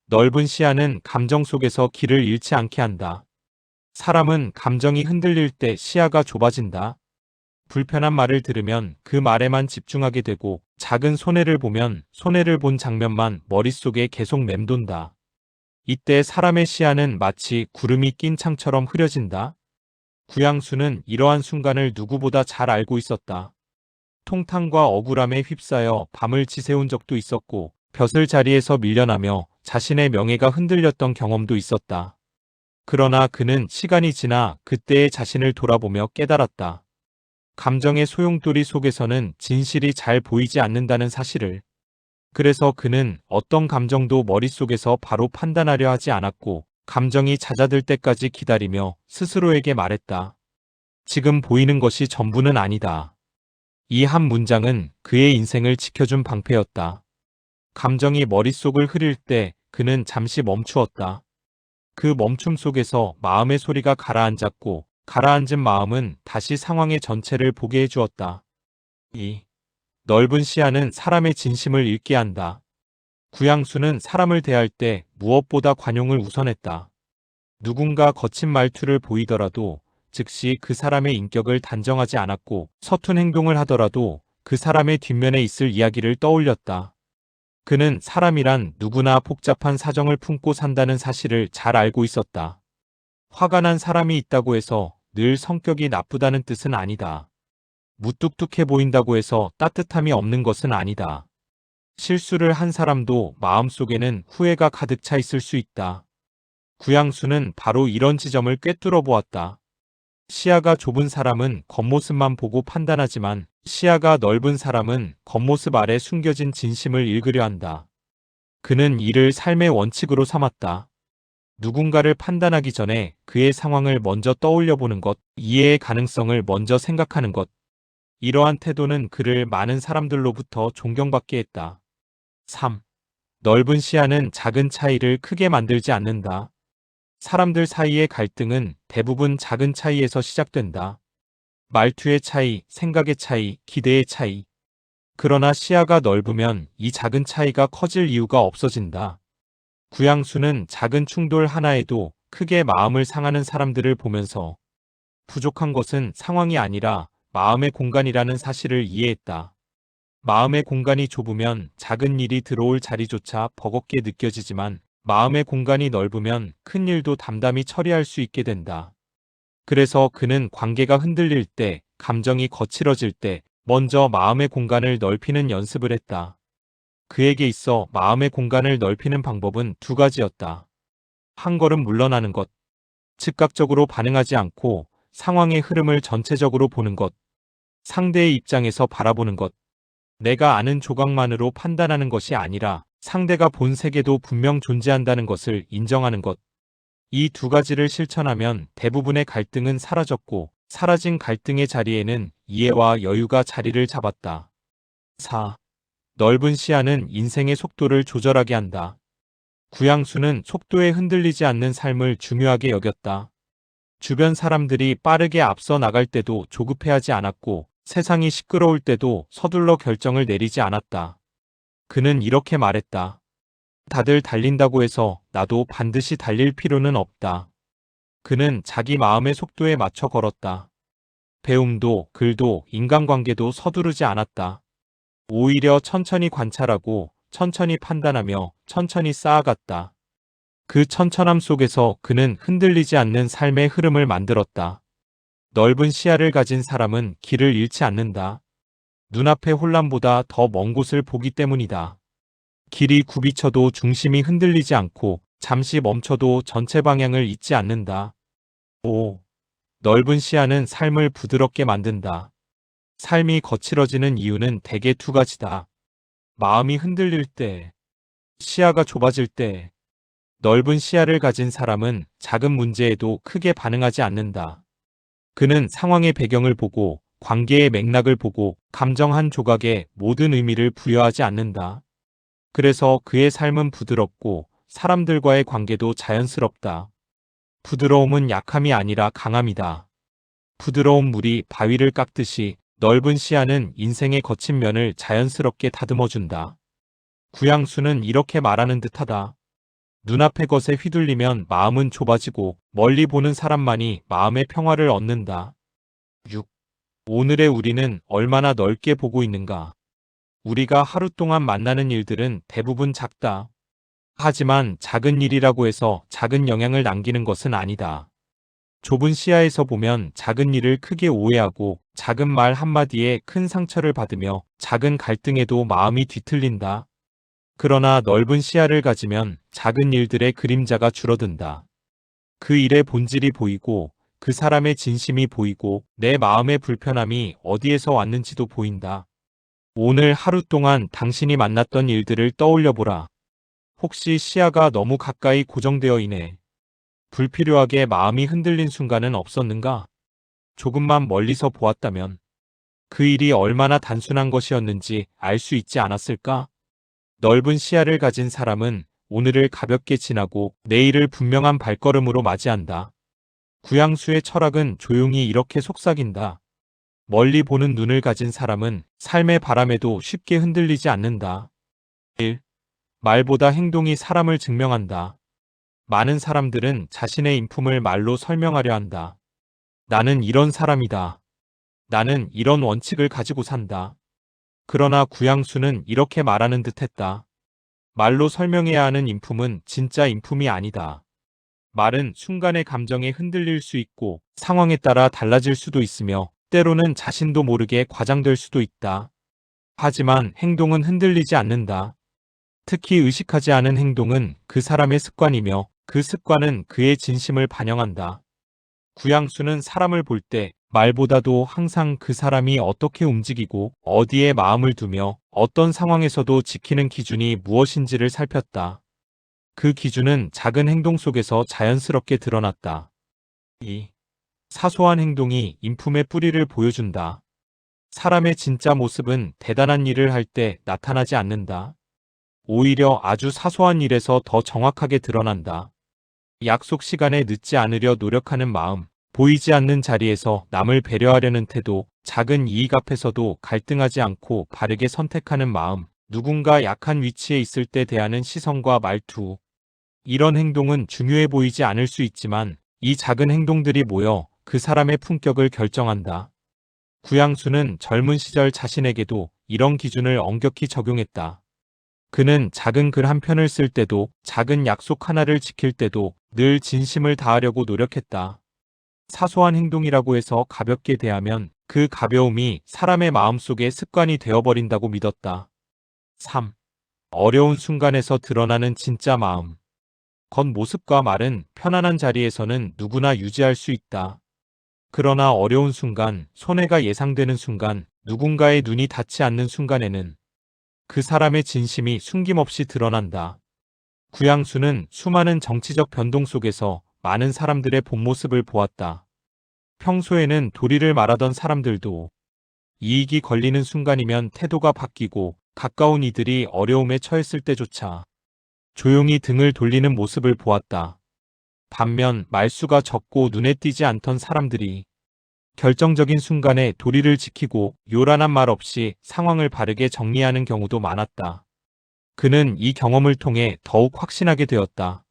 넓은 시야는 감정 속에서 길을 잃지 않게 한다. 사람은 감정이 흔들릴 때 시야가 좁아진다. 불편한 말을 들으면 그 말에만 집중하게 되고 작은 손해를 보면 손해를 본 장면만 머릿속에 계속 맴돈다. 이때 사람의 시야는 마치 구름이 낀 창처럼 흐려진다. 구양수는 이러한 순간을 누구보다 잘 알고 있었다. 통탄과 억울함에 휩싸여 밤을 지새운 적도 있었고 벼슬 자리에서 밀려나며 자신의 명예가 흔들렸던 경험도 있었다. 그러나 그는 시간이 지나 그때의 자신을 돌아보며 깨달았다. 감정의 소용돌이 속에서는 진실이 잘 보이지 않는다는 사실을. 그래서 그는 어떤 감정도 머릿속에서 바로 판단하려 하지 않았고 감정이 잦아들 때까지 기다리며 스스로에게 말했다. 지금 보이는 것이 전부는 아니다. 이 한 문장은 그의 인생을 지켜준 방패였다. 감정이 머릿속을 흐릴 때 그는 잠시 멈추었다. 그 멈춤 속에서 마음의 소리가 가라앉았고 가라앉은 마음은 다시 상황의 전체를 보게 해주었다. 이 넓은 시야는 사람의 진심을 읽게 한다. 구양수는 사람을 대할 때 무엇보다 관용을 우선했다. 누군가 거친 말투를 보이더라도 즉시 그 사람의 인격을 단정하지 않았고 서툰 행동을 하더라도 그 사람의 뒷면에 있을 이야기를 떠올렸다. 그는 사람이란 누구나 복잡한 사정을 품고 산다는 사실을 잘 알고 있었다. 화가 난 사람이 있다고 해서 늘 성격이 나쁘다는 뜻은 아니다. 무뚝뚝해 보인다고 해서 따뜻함이 없는 것은 아니다. 실수를 한 사람도 마음속에는 후회가 가득 차 있을 수 있다. 구양수는 바로 이런 지점을 꿰뚫어 보았다. 시야가 좁은 사람은 겉모습만 보고 판단하지만 시야가 넓은 사람은 겉모습 아래 숨겨진 진심을 읽으려 한다. 그는 이를 삶의 원칙으로 삼았다. 누군가를 판단하기 전에 그의 상황을 먼저 떠올려 보는 것, 이해의 가능성을 먼저 생각하는 것. 이러한 태도는 그를 많은 사람들로부터 존경받게 했다. 3. 넓은 시야는 작은 차이를 크게 만들지 않는다. 사람들 사이의 갈등은 대부분 작은 차이에서 시작된다. 말투의 차이, 생각의 차이, 기대의 차이. 그러나 시야가 넓으면 이 작은 차이가 커질 이유가 없어진다. 구양수는 작은 충돌 하나에도 크게 마음을 상하는 사람들을 보면서 부족한 것은 상황이 아니라 마음의 공간이라는 사실을 이해했다. 마음의 공간이 좁으면 작은 일이 들어올 자리조차 버겁게 느껴지지만 마음의 공간이 넓으면 큰 일도 담담히 처리할 수 있게 된다. 그래서 그는 관계가 흔들릴 때, 감정이 거칠어질 때 먼저 마음의 공간을 넓히는 연습을 했다. 그에게 있어 마음의 공간을 넓히는 방법은 두 가지였다. 한 걸음 물러나는 것. 즉각적으로 반응하지 않고 상황의 흐름을 전체적으로 보는 것. 상대의 입장에서 바라보는 것. 내가 아는 조각만으로 판단하는 것이 아니라 상대가 본 세계도 분명 존재한다는 것을 인정하는 것. 이 두 가지를 실천하면 대부분의 갈등은 사라졌고 사라진 갈등의 자리에는 이해와 여유가 자리를 잡았다. 4. 넓은 시야는 인생의 속도를 조절하게 한다. 구양수는 속도에 흔들리지 않는 삶을 중요하게 여겼다. 주변 사람들이 빠르게 앞서 나갈 때도 조급해하지 않았고 세상이 시끄러울 때도 서둘러 결정을 내리지 않았다. 그는 이렇게 말했다. 다들 달린다고 해서 나도 반드시 달릴 필요는 없다. 그는 자기 마음의 속도에 맞춰 걸었다. 배움도, 글도, 인간관계도 서두르지 않았다. 오히려 천천히 관찰하고 천천히 판단하며 천천히 쌓아갔다. 그 천천함 속에서 그는 흔들리지 않는 삶의 흐름을 만들었다. 넓은 시야를 가진 사람은 길을 잃지 않는다. 눈앞의 혼란보다 더 먼 곳을 보기 때문이다. 길이 굽이쳐도 중심이 흔들리지 않고 잠시 멈춰도 전체 방향을 잊지 않는다. 5. 넓은 시야는 삶을 부드럽게 만든다. 삶이 거칠어지는 이유는 대개 두 가지다. 마음이 흔들릴 때, 시야가 좁아질 때. 넓은 시야를 가진 사람은 작은 문제에도 크게 반응하지 않는다. 그는 상황의 배경을 보고 관계의 맥락을 보고 감정 한 조각에 모든 의미를 부여하지 않는다. 그래서 그의 삶은 부드럽고 사람들과의 관계도 자연스럽다. 부드러움은 약함이 아니라 강함이다. 부드러운 물이 바위를 깎듯이 넓은 시야는 인생의 거친 면을 자연스럽게 다듬어준다. 구양수는 이렇게 말하는 듯하다. 눈앞의 것에 휘둘리면 마음은 좁아지고 멀리 보는 사람만이 마음의 평화를 얻는다. 6. 오늘의 우리는 얼마나 넓게 보고 있는가? 우리가 하루 동안 만나는 일들은 대부분 작다. 하지만 작은 일이라고 해서 작은 영향을 남기는 것은 아니다. 좁은 시야에서 보면 작은 일을 크게 오해하고 작은 말 한마디에 큰 상처를 받으며 작은 갈등에도 마음이 뒤틀린다. 그러나 넓은 시야를 가지면 작은 일들의 그림자가 줄어든다. 그 일의 본질이 보이고 그 사람의 진심이 보이고 내 마음의 불편함이 어디에서 왔는지도 보인다. 오늘 하루 동안 당신이 만났던 일들을 떠올려보라. 혹시 시야가 너무 가까이 고정되어 있네. 불필요하게 마음이 흔들린 순간은 없었는가? 조금만 멀리서 보았다면 그 일이 얼마나 단순한 것이었는지 알 수 있지 않았을까? 넓은 시야를 가진 사람은 오늘을 가볍게 지나고 내일을 분명한 발걸음으로 맞이한다. 구양수의 철학은 조용히 이렇게 속삭인다. 멀리 보는 눈을 가진 사람은 삶의 바람에도 쉽게 흔들리지 않는다. 1. 말보다 행동이 사람을 증명한다. 많은 사람들은 자신의 인품을 말로 설명하려 한다. 나는 이런 사람이다. 나는 이런 원칙을 가지고 산다. 그러나 구양수는 이렇게 말하는 듯했다. 말로 설명해야 하는 인품은 진짜 인품이 아니다. 말은 순간의 감정에 흔들릴 수 있고 상황에 따라 달라질 수도 있으며 때로는 자신도 모르게 과장될 수도 있다. 하지만 행동은 흔들리지 않는다. 특히 의식하지 않은 행동은 그 사람의 습관이며 그 습관은 그의 진심을 반영한다. 구양수는 사람을 볼 때 말보다도 항상 그 사람이 어떻게 움직이고 어디에 마음을 두며 어떤 상황에서도 지키는 기준이 무엇인지를 살폈다. 그 기준은 작은 행동 속에서 자연스럽게 드러났다. 2. 사소한 행동이 인품의 뿌리를 보여준다. 사람의 진짜 모습은 대단한 일을 할 때 나타나지 않는다. 오히려 아주 사소한 일에서 더 정확하게 드러난다. 약속 시간에 늦지 않으려 노력하는 마음, 보이지 않는 자리에서 남을 배려하려는 태도, 작은 이익 앞에서도 갈등하지 않고 바르게 선택하는 마음, 누군가 약한 위치에 있을 때 대하는 시선과 말투. 이런 행동은 중요해 보이지 않을 수 있지만 이 작은 행동들이 모여 그 사람의 품격을 결정한다. 구양수는 젊은 시절 자신에게도 이런 기준을 엄격히 적용했다. 그는 작은 글 한 편을 쓸 때도 작은 약속 하나를 지킬 때도 늘 진심을 다하려고 노력했다. 사소한 행동이라고 해서 가볍게 대하면 그 가벼움이 사람의 마음속에 습관이 되어버린다고 믿었다. 3. 어려운 순간에서 드러나는 진짜 마음. 겉모습과 말은 편안한 자리에서는 누구나 유지할 수 있다. 그러나 어려운 순간, 손해가 예상되는 순간, 누군가의 눈이 닿지 않는 순간에는 그 사람의 진심이 숨김없이 드러난다. 구양수는 수많은 정치적 변동 속에서 많은 사람들의 본 모습을 보았다. 평소에는 도리를 말하던 사람들도 이익이 걸리는 순간이면 태도가 바뀌고 가까운 이들이 어려움에 처했을 때조차 조용히 등을 돌리는 모습을 보았다. 반면 말수가 적고 눈에 띄지 않던 사람들이 결정적인 순간에 도리를 지키고 요란한 말 없이 상황을 바르게 정리하는 경우도 많았다. 그는 이 경험을 통해 더욱 확신하게 되었다.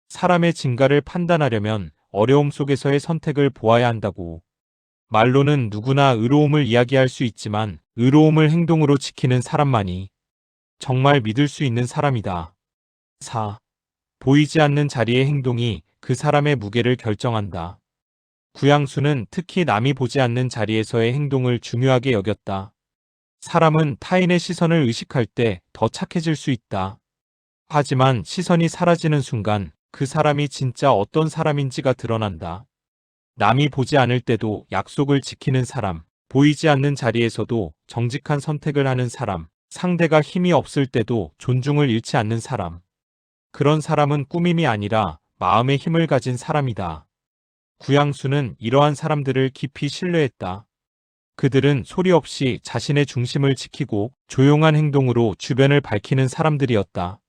사람의 진가를 판단하려면 어려움 속에서의 선택을 보아야 한다고. 말로는 누구나 의로움을 이야기할 수 있지만 의로움을 행동으로 지키는 사람만이 정말 믿을 수 있는 사람이다. 4. 보이지 않는 자리의 행동이 그 사람의 무게를 결정한다. 구양수는 특히 남이 보지 않는 자리에서의 행동을 중요하게 여겼다. 사람은 타인의 시선을 의식할 때 더 착해질 수 있다. 하지만 시선이 사라지는 순간 그 사람이 진짜 어떤 사람인지가 드러난다. 남이 보지 않을 때도 약속을 지키는 사람, 보이지 않는 자리에서도 정직한 선택을 하는 사람, 상대가 힘이 없을 때도 존중을 잃지 않는 사람. 그런 사람은 꾸밈이 아니라 마음의 힘을 가진 사람이다. 구양수는 이러한 사람들을 깊이 신뢰했다. 그들은 소리 없이 자신의 중심을 지키고 조용한 행동으로 주변을 밝히는 사람들이었다.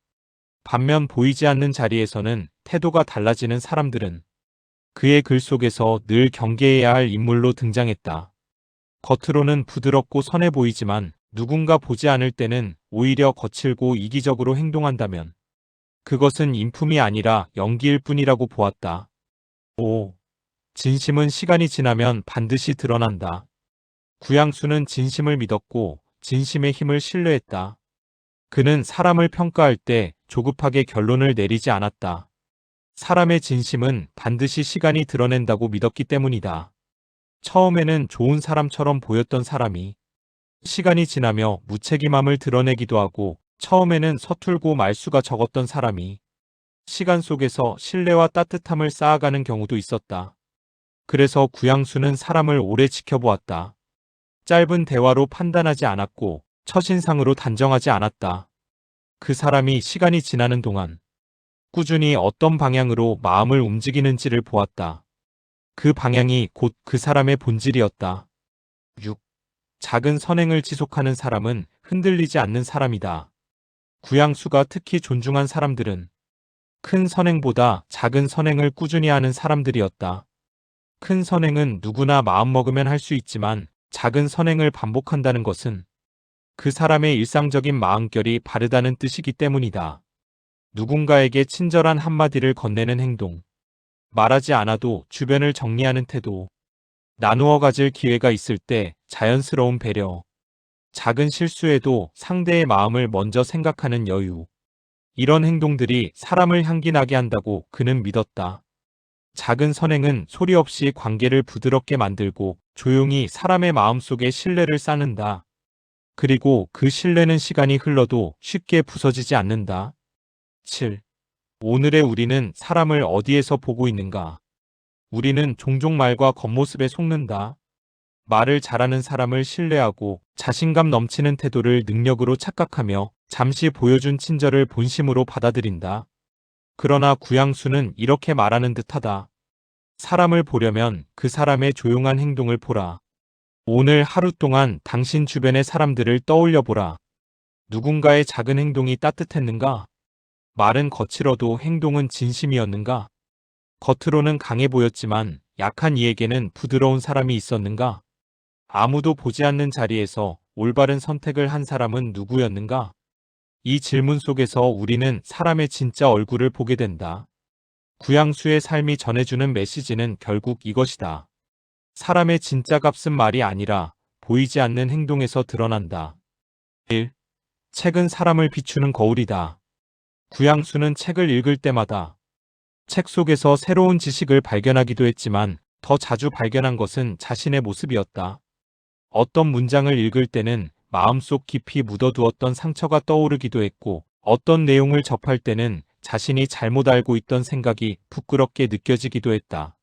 반면 보이지 않는 자리에서는 태도가 달라지는 사람들은 그의 글 속에서 늘 경계해야 할 인물로 등장했다. 겉으로는 부드럽고 선해 보이지만 누군가 보지 않을 때는 오히려 거칠고 이기적으로 행동한다면 그것은 인품이 아니라 연기일 뿐이라고 보았다. 5. 진심은 시간이 지나면 반드시 드러난다. 구양수는 진심을 믿었고 진심의 힘을 신뢰했다. 그는 사람을 평가할 때 조급하게 결론을 내리지 않았다. 사람의 진심은 반드시 시간이 드러낸다고 믿었기 때문이다. 처음에는 좋은 사람처럼 보였던 사람이 시간이 지나며 무책임함을 드러내기도 하고 처음에는 서툴고 말수가 적었던 사람이 시간 속에서 신뢰와 따뜻함을 쌓아가는 경우도 있었다. 그래서 구양수는 사람을 오래 지켜보았다. 짧은 대화로 판단하지 않았고 첫인상으로 단정하지 않았다. 그 사람이 시간이 지나는 동안 꾸준히 어떤 방향으로 마음을 움직이는지를 보았다. 그 방향이 곧 그 사람의 본질이었다. 6. 작은 선행을 지속하는 사람은 흔들리지 않는 사람이다. 구양수가 특히 존중한 사람들은 큰 선행보다 작은 선행을 꾸준히 하는 사람들이었다. 큰 선행은 누구나 마음먹으면 할 수 있지만 작은 선행을 반복한다는 것은 그 사람의 일상적인 마음결이 바르다는 뜻이기 때문이다. 누군가에게 친절한 한마디를 건네는 행동, 말하지 않아도 주변을 정리하는 태도, 나누어 가질 기회가 있을 때 자연스러운 배려, 작은 실수에도 상대의 마음을 먼저 생각하는 여유. 이런 행동들이 사람을 향기 나게 한다고 그는 믿었다. 작은 선행은 소리 없이 관계를 부드럽게 만들고 조용히 사람의 마음속에 신뢰를 쌓는다. 그리고 그 신뢰는 시간이 흘러도 쉽게 부서지지 않는다. 7. 오늘의 우리는 사람을 어디에서 보고 있는가? 우리는 종종 말과 겉모습에 속는다. 말을 잘하는 사람을 신뢰하고 자신감 넘치는 태도를 능력으로 착각하며 잠시 보여준 친절을 본심으로 받아들인다. 그러나 구양수는 이렇게 말하는 듯하다. 사람을 보려면 그 사람의 조용한 행동을 보라. 오늘 하루 동안 당신 주변의 사람들을 떠올려 보라. 누군가의 작은 행동이 따뜻했는가? 말은 거칠어도 행동은 진심이었는가? 겉으로는 강해 보였지만 약한 이에게는 부드러운 사람이 있었는가? 아무도 보지 않는 자리에서 올바른 선택을 한 사람은 누구였는가? 이 질문 속에서 우리는 사람의 진짜 얼굴을 보게 된다. 구양수의 삶이 전해주는 메시지는 결국 이것이다. 사람의 진짜 값은 말이 아니라 보이지 않는 행동에서 드러난다. 1. 책은 사람을 비추는 거울이다. 구양수는 책을 읽을 때마다 책 속에서 새로운 지식을 발견하기도 했지만 더 자주 발견한 것은 자신의 모습이었다. 어떤 문장을 읽을 때는 마음속 깊이 묻어두었던 상처가 떠오르기도 했고 어떤 내용을 접할 때는 자신이 잘못 알고 있던 생각이 부끄럽게 느껴지기도 했다.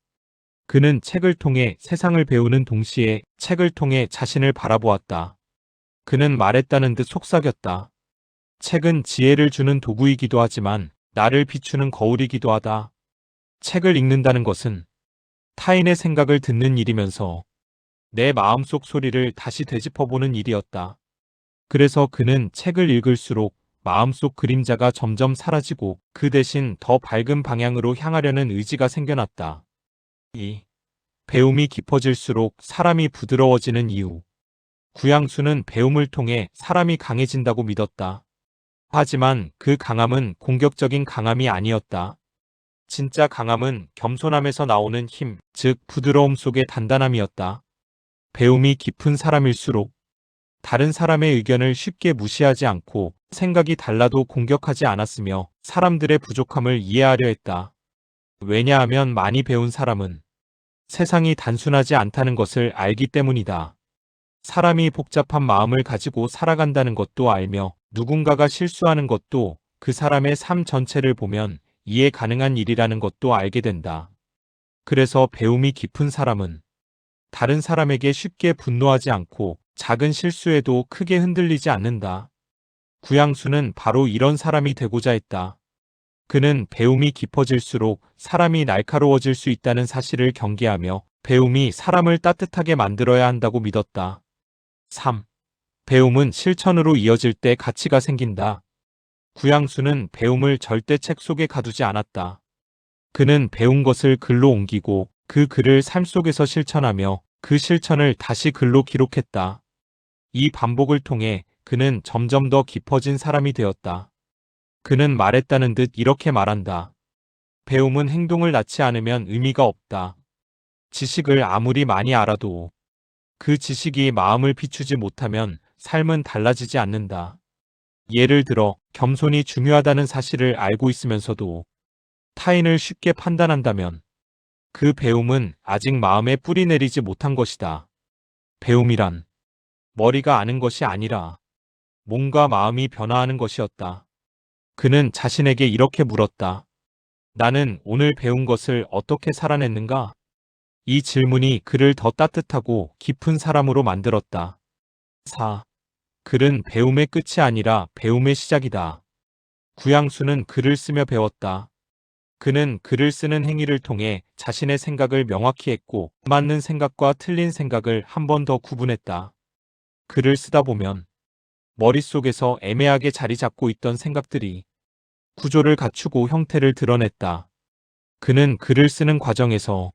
그는 책을 통해 세상을 배우는 동시에 책을 통해 자신을 바라보았다. 그는 말했다는 듯 속삭였다. 책은 지혜를 주는 도구이기도 하지만 나를 비추는 거울이기도 하다. 책을 읽는다는 것은 타인의 생각을 듣는 일이면서 내 마음속 소리를 다시 되짚어보는 일이었다. 그래서 그는 책을 읽을수록 마음속 그림자가 점점 사라지고 그 대신 더 밝은 방향으로 향하려는 의지가 생겨났다. 2. 배움이 깊어질수록 사람이 부드러워지는 이유. 구양수는 배움을 통해 사람이 강해진다고 믿었다. 하지만 그 강함은 공격적인 강함이 아니었다. 진짜 강함은 겸손함에서 나오는 힘, 즉 부드러움 속의 단단함이었다. 배움이 깊은 사람일수록 다른 사람의 의견을 쉽게 무시하지 않고 생각이 달라도 공격하지 않았으며 사람들의 부족함을 이해하려 했다. 왜냐하면 많이 배운 사람은 세상이 단순하지 않다는 것을 알기 때문이다. 사람이 복잡한 마음을 가지고 살아간다는 것도 알며 누군가가 실수하는 것도 그 사람의 삶 전체를 보면 이해 가능한 일이라는 것도 알게 된다. 그래서 배움이 깊은 사람은 다른 사람에게 쉽게 분노하지 않고 작은 실수에도 크게 흔들리지 않는다. 구양수는 바로 이런 사람이 되고자 했다. 그는 배움이 깊어질수록 사람이 날카로워질 수 있다는 사실을 경계하며 배움이 사람을 따뜻하게 만들어야 한다고 믿었다. 3. 배움은 실천으로 이어질 때 가치가 생긴다. 구양수는 배움을 절대 책 속에 가두지 않았다. 그는 배운 것을 글로 옮기고 그 글을 삶 속에서 실천하며 그 실천을 다시 글로 기록했다. 이 반복을 통해 그는 점점 더 깊어진 사람이 되었다. 그는 말했다는 듯 이렇게 말한다. 배움은 행동을 낳지 않으면 의미가 없다. 지식을 아무리 많이 알아도 그 지식이 마음을 비추지 못하면 삶은 달라지지 않는다. 예를 들어 겸손이 중요하다는 사실을 알고 있으면서도 타인을 쉽게 판단한다면 그 배움은 아직 마음에 뿌리 내리지 못한 것이다. 배움이란 머리가 아는 것이 아니라 몸과 마음이 변화하는 것이었다. 그는 자신에게 이렇게 물었다. 나는 오늘 배운 것을 어떻게 살아냈는가? 이 질문이 그를 더 따뜻하고 깊은 사람으로 만들었다. 4. 글은 배움의 끝이 아니라 배움의 시작이다. 구양수는 글을 쓰며 배웠다. 그는 글을 쓰는 행위를 통해 자신의 생각을 명확히 했고 맞는 생각과 틀린 생각을 한 번 더 구분했다. 글을 쓰다 보면 머릿속에서 애매하게 자리 잡고 있던 생각들이 구조를 갖추고 형태를 드러냈다. 그는 글을 쓰는 과정에서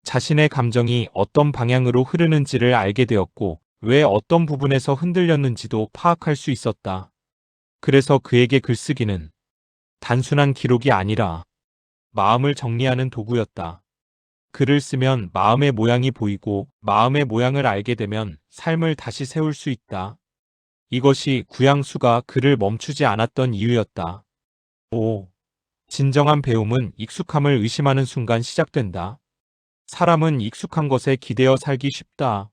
자신의 감정이 어떤 방향으로 흐르는지를 알게 되었고 왜 어떤 부분에서 흔들렸는지도 파악할 수 있었다. 그래서 그에게 글쓰기는 단순한 기록이 아니라 마음을 정리하는 도구였다. 글을 쓰면 마음의 모양이 보이고 마음의 모양을 알게 되면 삶을 다시 세울 수 있다. 이것이 구양수가 글을 멈추지 않았던 이유였다. 5. 진정한 배움은 익숙함을 의심하는 순간 시작된다. 사람은 익숙한 것에 기대어 살기 쉽다.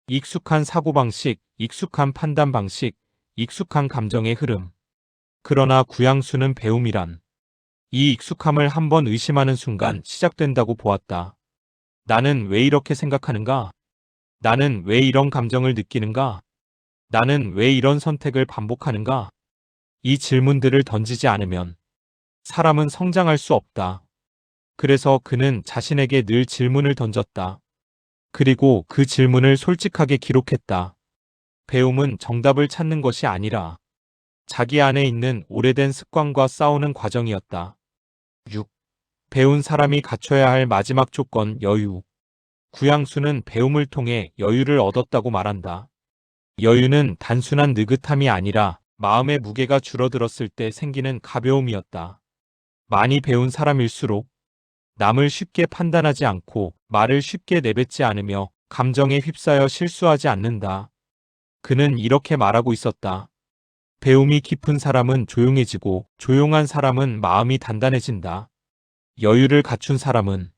익숙한 사고방식, 익숙한 판단 방식, 익숙한 감정의 흐름. 그러나 구양수는 배움이란 이 익숙함을 한번 의심하는 순간 시작된다고 보았다. 나는 왜 이렇게 생각하는가? 나는 왜 이런 감정을 느끼는가? 나는 왜 이런 선택을 반복하는가? 이 질문들을 던지지 않으면 사람은 성장할 수 없다. 그래서 그는 자신에게 늘 질문을 던졌다. 그리고 그 질문을 솔직하게 기록했다. 배움은 정답을 찾는 것이 아니라 자기 안에 있는 오래된 습관과 싸우는 과정이었다. 6. 배운 사람이 갖춰야 할 마지막 조건, 여유. 구양수는 배움을 통해 여유를 얻었다고 말한다. 여유는 단순한 느긋함이 아니라 마음의 무게가 줄어들었을 때 생기는 가벼움이었다. 많이 배운 사람일수록 남을 쉽게 판단하지 않고 말을 쉽게 내뱉지 않으며 감정에 휩싸여 실수하지 않는다. 그는 이렇게 말하고 있었다. 배움이 깊은 사람은 조용해지고 조용한 사람은 마음이 단단해진다. 여유를 갖춘 사람은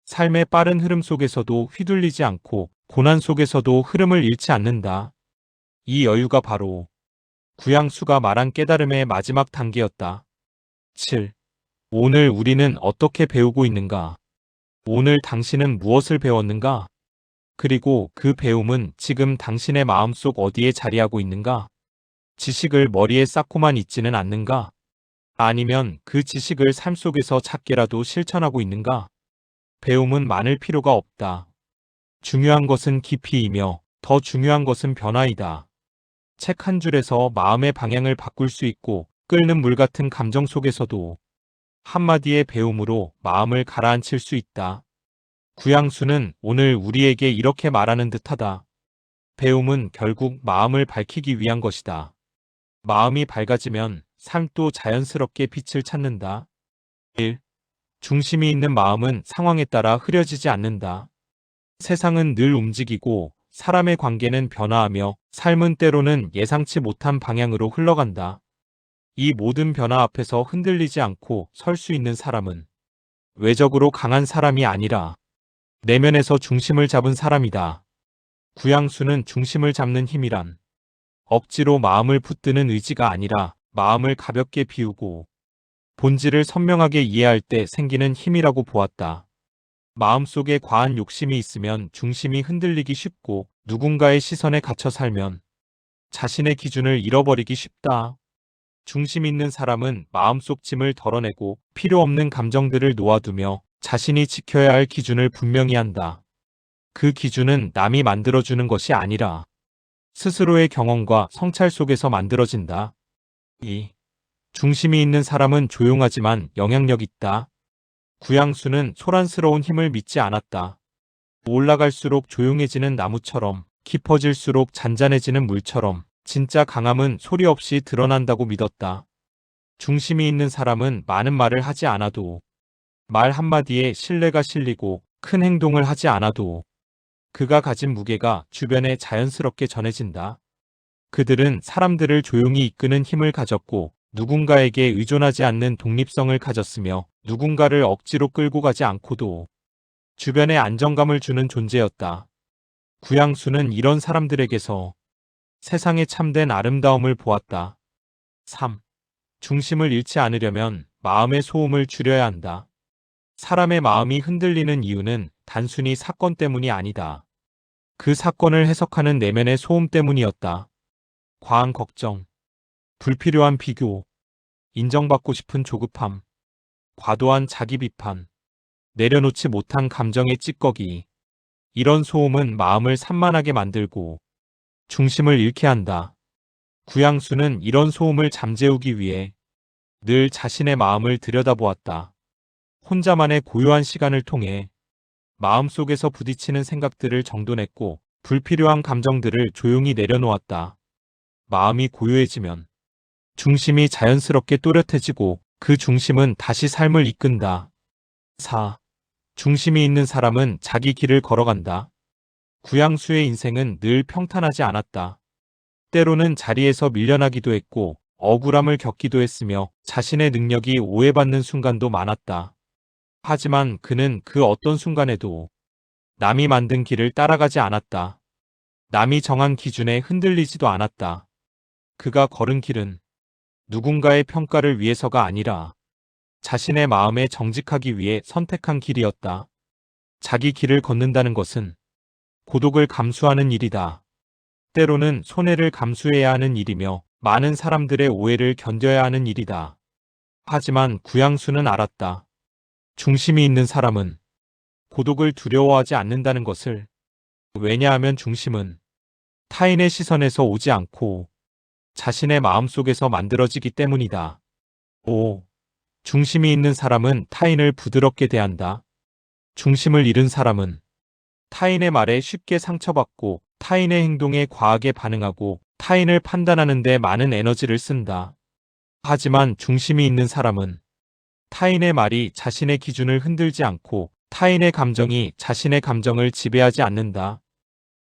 삶의 빠른 흐름 속에서도 휘둘리지 않고 고난 속에서도 흐름을 잃지 않는다. 이 여유가 바로 구양수가 말한 깨달음의 마지막 단계였다. 7. 오늘 우리는 어떻게 배우고 있는가? 오늘 당신은 무엇을 배웠는가? 그리고 그 배움은 지금 당신의 마음속 어디에 자리하고 있는가? 지식을 머리에 쌓고만 있지는 않는가? 아니면 그 지식을 삶 속에서 작게라도 실천하고 있는가? 배움은 많을 필요가 없다. 중요한 것은 깊이이며 더 중요한 것은 변화이다. 책 한 줄에서 마음의 방향을 바꿀 수 있고 끓는 물 같은 감정 속에서도 한마디의 배움으로 마음을 가라앉힐 수 있다. 구양수는 오늘 우리에게 이렇게 말하는 듯하다. 배움은 결국 마음을 밝히기 위한 것이다. 마음이 밝아지면 삶도 자연스럽게 빛을 찾는다. 1. 중심이 있는 마음은 상황에 따라 흐려지지 않는다. 세상은 늘 움직이고 사람의 관계는 변화하며 삶은 때로는 예상치 못한 방향으로 흘러간다. 이 모든 변화 앞에서 흔들리지 않고 설 수 있는 사람은 외적으로 강한 사람이 아니라 내면에서 중심을 잡은 사람이다. 구양수는 중심을 잡는 힘이란 억지로 마음을 붙드는 의지가 아니라 마음을 가볍게 비우고 본질을 선명하게 이해할 때 생기는 힘이라고 보았다. 마음속에 과한 욕심이 있으면 중심이 흔들리기 쉽고 누군가의 시선에 갇혀 살면 자신의 기준을 잃어버리기 쉽다. 중심 있는 사람은 마음속 짐을 덜어내고 필요 없는 감정들을 놓아두며 자신이 지켜야 할 기준을 분명히 한다. 그 기준은 남이 만들어주는 것이 아니라 스스로의 경험과 성찰 속에서 만들어진다. 2. 중심이 있는 사람은 조용하지만 영향력 있다. 구양수는 소란스러운 힘을 믿지 않았다. 올라갈수록 조용해지는 나무처럼 깊어질수록 잔잔해지는 물처럼 진짜 강함은 소리 없이 드러난다고 믿었다. 중심이 있는 사람은 많은 말을 하지 않아도 말 한마디에 신뢰가 실리고 큰 행동을 하지 않아도 그가 가진 무게가 주변에 자연스럽게 전해진다. 그들은 사람들을 조용히 이끄는 힘을 가졌고 누군가에게 의존하지 않는 독립성을 가졌으며 누군가를 억지로 끌고 가지 않고도 주변에 안정감을 주는 존재였다. 구양수는 이런 사람들에게서 세상의 참된 아름다움을 보았다. 3. 중심을 잃지 않으려면 마음의 소음을 줄여야 한다. 사람의 마음이 흔들리는 이유는 단순히 사건 때문이 아니다. 그 사건을 해석하는 내면의 소음 때문이었다. 과한 걱정, 불필요한 비교, 인정받고 싶은 조급함, 과도한 자기 비판, 내려놓지 못한 감정의 찌꺼기. 이런 소음은 마음을 산만하게 만들고 중심을 잃게 한다. 구양수는 이런 소음을 잠재우기 위해 늘 자신의 마음을 들여다보았다. 혼자만의 고요한 시간을 통해 마음속에서 부딪히는 생각들을 정돈했고 불필요한 감정들을 조용히 내려놓았다. 마음이 고요해지면 중심이 자연스럽게 또렷해지고 그 중심은 다시 삶을 이끈다. 4. 중심이 있는 사람은 자기 길을 걸어간다. 구양수의 인생은 늘 평탄하지 않았다. 때로는 자리에서 밀려나기도 했고 억울함을 겪기도 했으며 자신의 능력이 오해받는 순간도 많았다. 하지만 그는 그 어떤 순간에도 남이 만든 길을 따라가지 않았다. 남이 정한 기준에 흔들리지도 않았다. 그가 걸은 길은 누군가의 평가를 위해서가 아니라 자신의 마음에 정직하기 위해 선택한 길이었다. 자기 길을 걷는다는 것은 고독을 감수하는 일이다. 때로는 손해를 감수해야 하는 일이며 많은 사람들의 오해를 견뎌야 하는 일이다. 하지만 구양수는 알았다. 중심이 있는 사람은 고독을 두려워하지 않는다는 것을. 왜냐하면 중심은 타인의 시선에서 오지 않고 자신의 마음속에서 만들어지기 때문이다. 5. 중심이 있는 사람은 타인을 부드럽게 대한다. 중심을 잃은 사람은 타인의 말에 쉽게 상처받고 타인의 행동에 과하게 반응하고 타인을 판단하는 데 많은 에너지를 쓴다. 하지만 중심이 있는 사람은 타인의 말이 자신의 기준을 흔들지 않고 타인의 감정이 자신의 감정을 지배하지 않는다.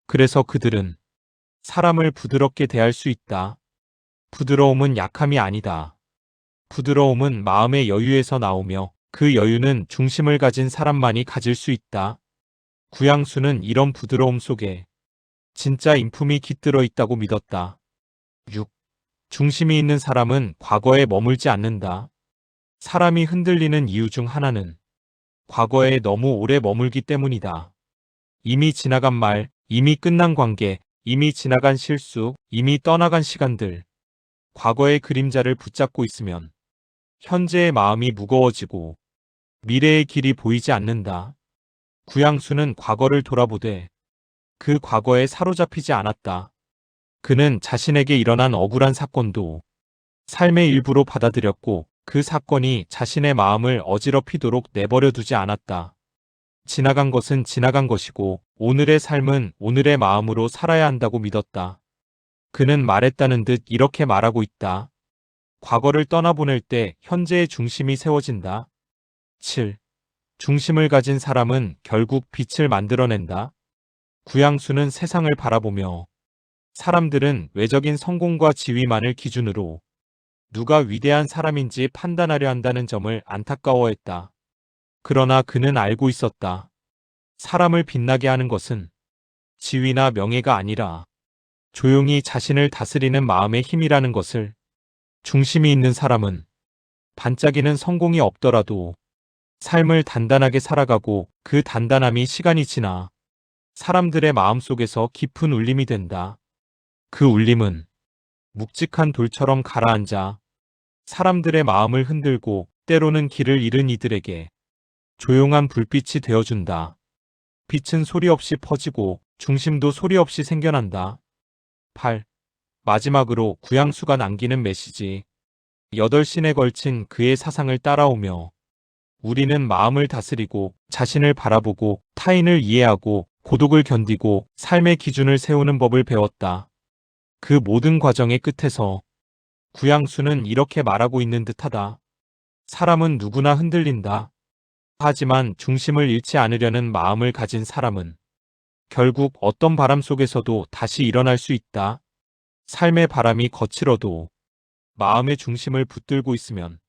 그래서 그들은 사람을 부드럽게 대할 수 있다. 부드러움은 약함이 아니다. 부드러움은 마음의 여유에서 나오며 그 여유는 중심을 가진 사람만이 가질 수 있다. 구양수는 이런 부드러움 속에 진짜 인품이 깃들어 있다고 믿었다. 6. 중심이 있는 사람은 과거에 머물지 않는다. 사람이 흔들리는 이유 중 하나는 과거에 너무 오래 머물기 때문이다. 이미 지나간 말, 이미 끝난 관계, 이미 지나간 실수, 이미 떠나간 시간들. 과거의 그림자를 붙잡고 있으면 현재의 마음이 무거워지고 미래의 길이 보이지 않는다. 구양수는 과거를 돌아보되 그 과거에 사로잡히지 않았다. 그는 자신에게 일어난 억울한 사건도 삶의 일부로 받아들였고 그 사건이 자신의 마음을 어지럽히도록 내버려 두지 않았다. 지나간 것은 지나간 것이고 오늘의 삶은 오늘의 마음으로 살아야 한다고 믿었다. 그는 말했다는 듯 이렇게 말하고 있다. 과거를 떠나보낼 때 현재의 중심이 세워진다. 7. 중심을 가진 사람은 결국 빛을 만들어낸다. 구양수는 세상을 바라보며 사람들은 외적인 성공과 지위만을 기준으로 누가 위대한 사람인지 판단하려 한다는 점을 안타까워했다. 그러나 그는 알고 있었다. 사람을 빛나게 하는 것은 지위나 명예가 아니라 조용히 자신을 다스리는 마음의 힘이라는 것을. 중심이 있는 사람은 반짝이는 성공이 없더라도 삶을 단단하게 살아가고 그 단단함이 시간이 지나 사람들의 마음속에서 깊은 울림이 된다. 그 울림은 묵직한 돌처럼 가라앉아 사람들의 마음을 흔들고 때로는 길을 잃은 이들에게 조용한 불빛이 되어준다. 빛은 소리 없이 퍼지고 중심도 소리 없이 생겨난다. 8. 마지막으로 구양수가 남기는 메시지. 8신에 걸친 그의 사상을 따라오며 우리는 마음을 다스리고 자신을 바라보고 타인을 이해하고 고독을 견디고 삶의 기준을 세우는 법을 배웠다. 그 모든 과정의 끝에서 구양수는 이렇게 말하고 있는 듯하다. 사람은 누구나 흔들린다. 하지만 중심을 잃지 않으려는 마음을 가진 사람은 결국 어떤 바람 속에서도 다시 일어날 수 있다. 삶의 바람이 거칠어도 마음의 중심을 붙들고 있으면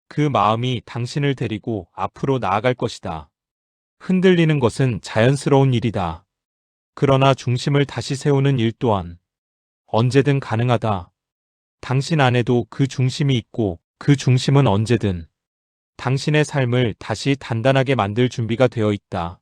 그 마음이 당신을 데리고 앞으로 나아갈 것이다. 흔들리는 것은 자연스러운 일이다. 그러나 중심을 다시 세우는 일 또한 언제든 가능하다. 당신 안에도 그 중심이 있고 그 중심은 언제든 당신의 삶을 다시 단단하게 만들 준비가 되어 있다.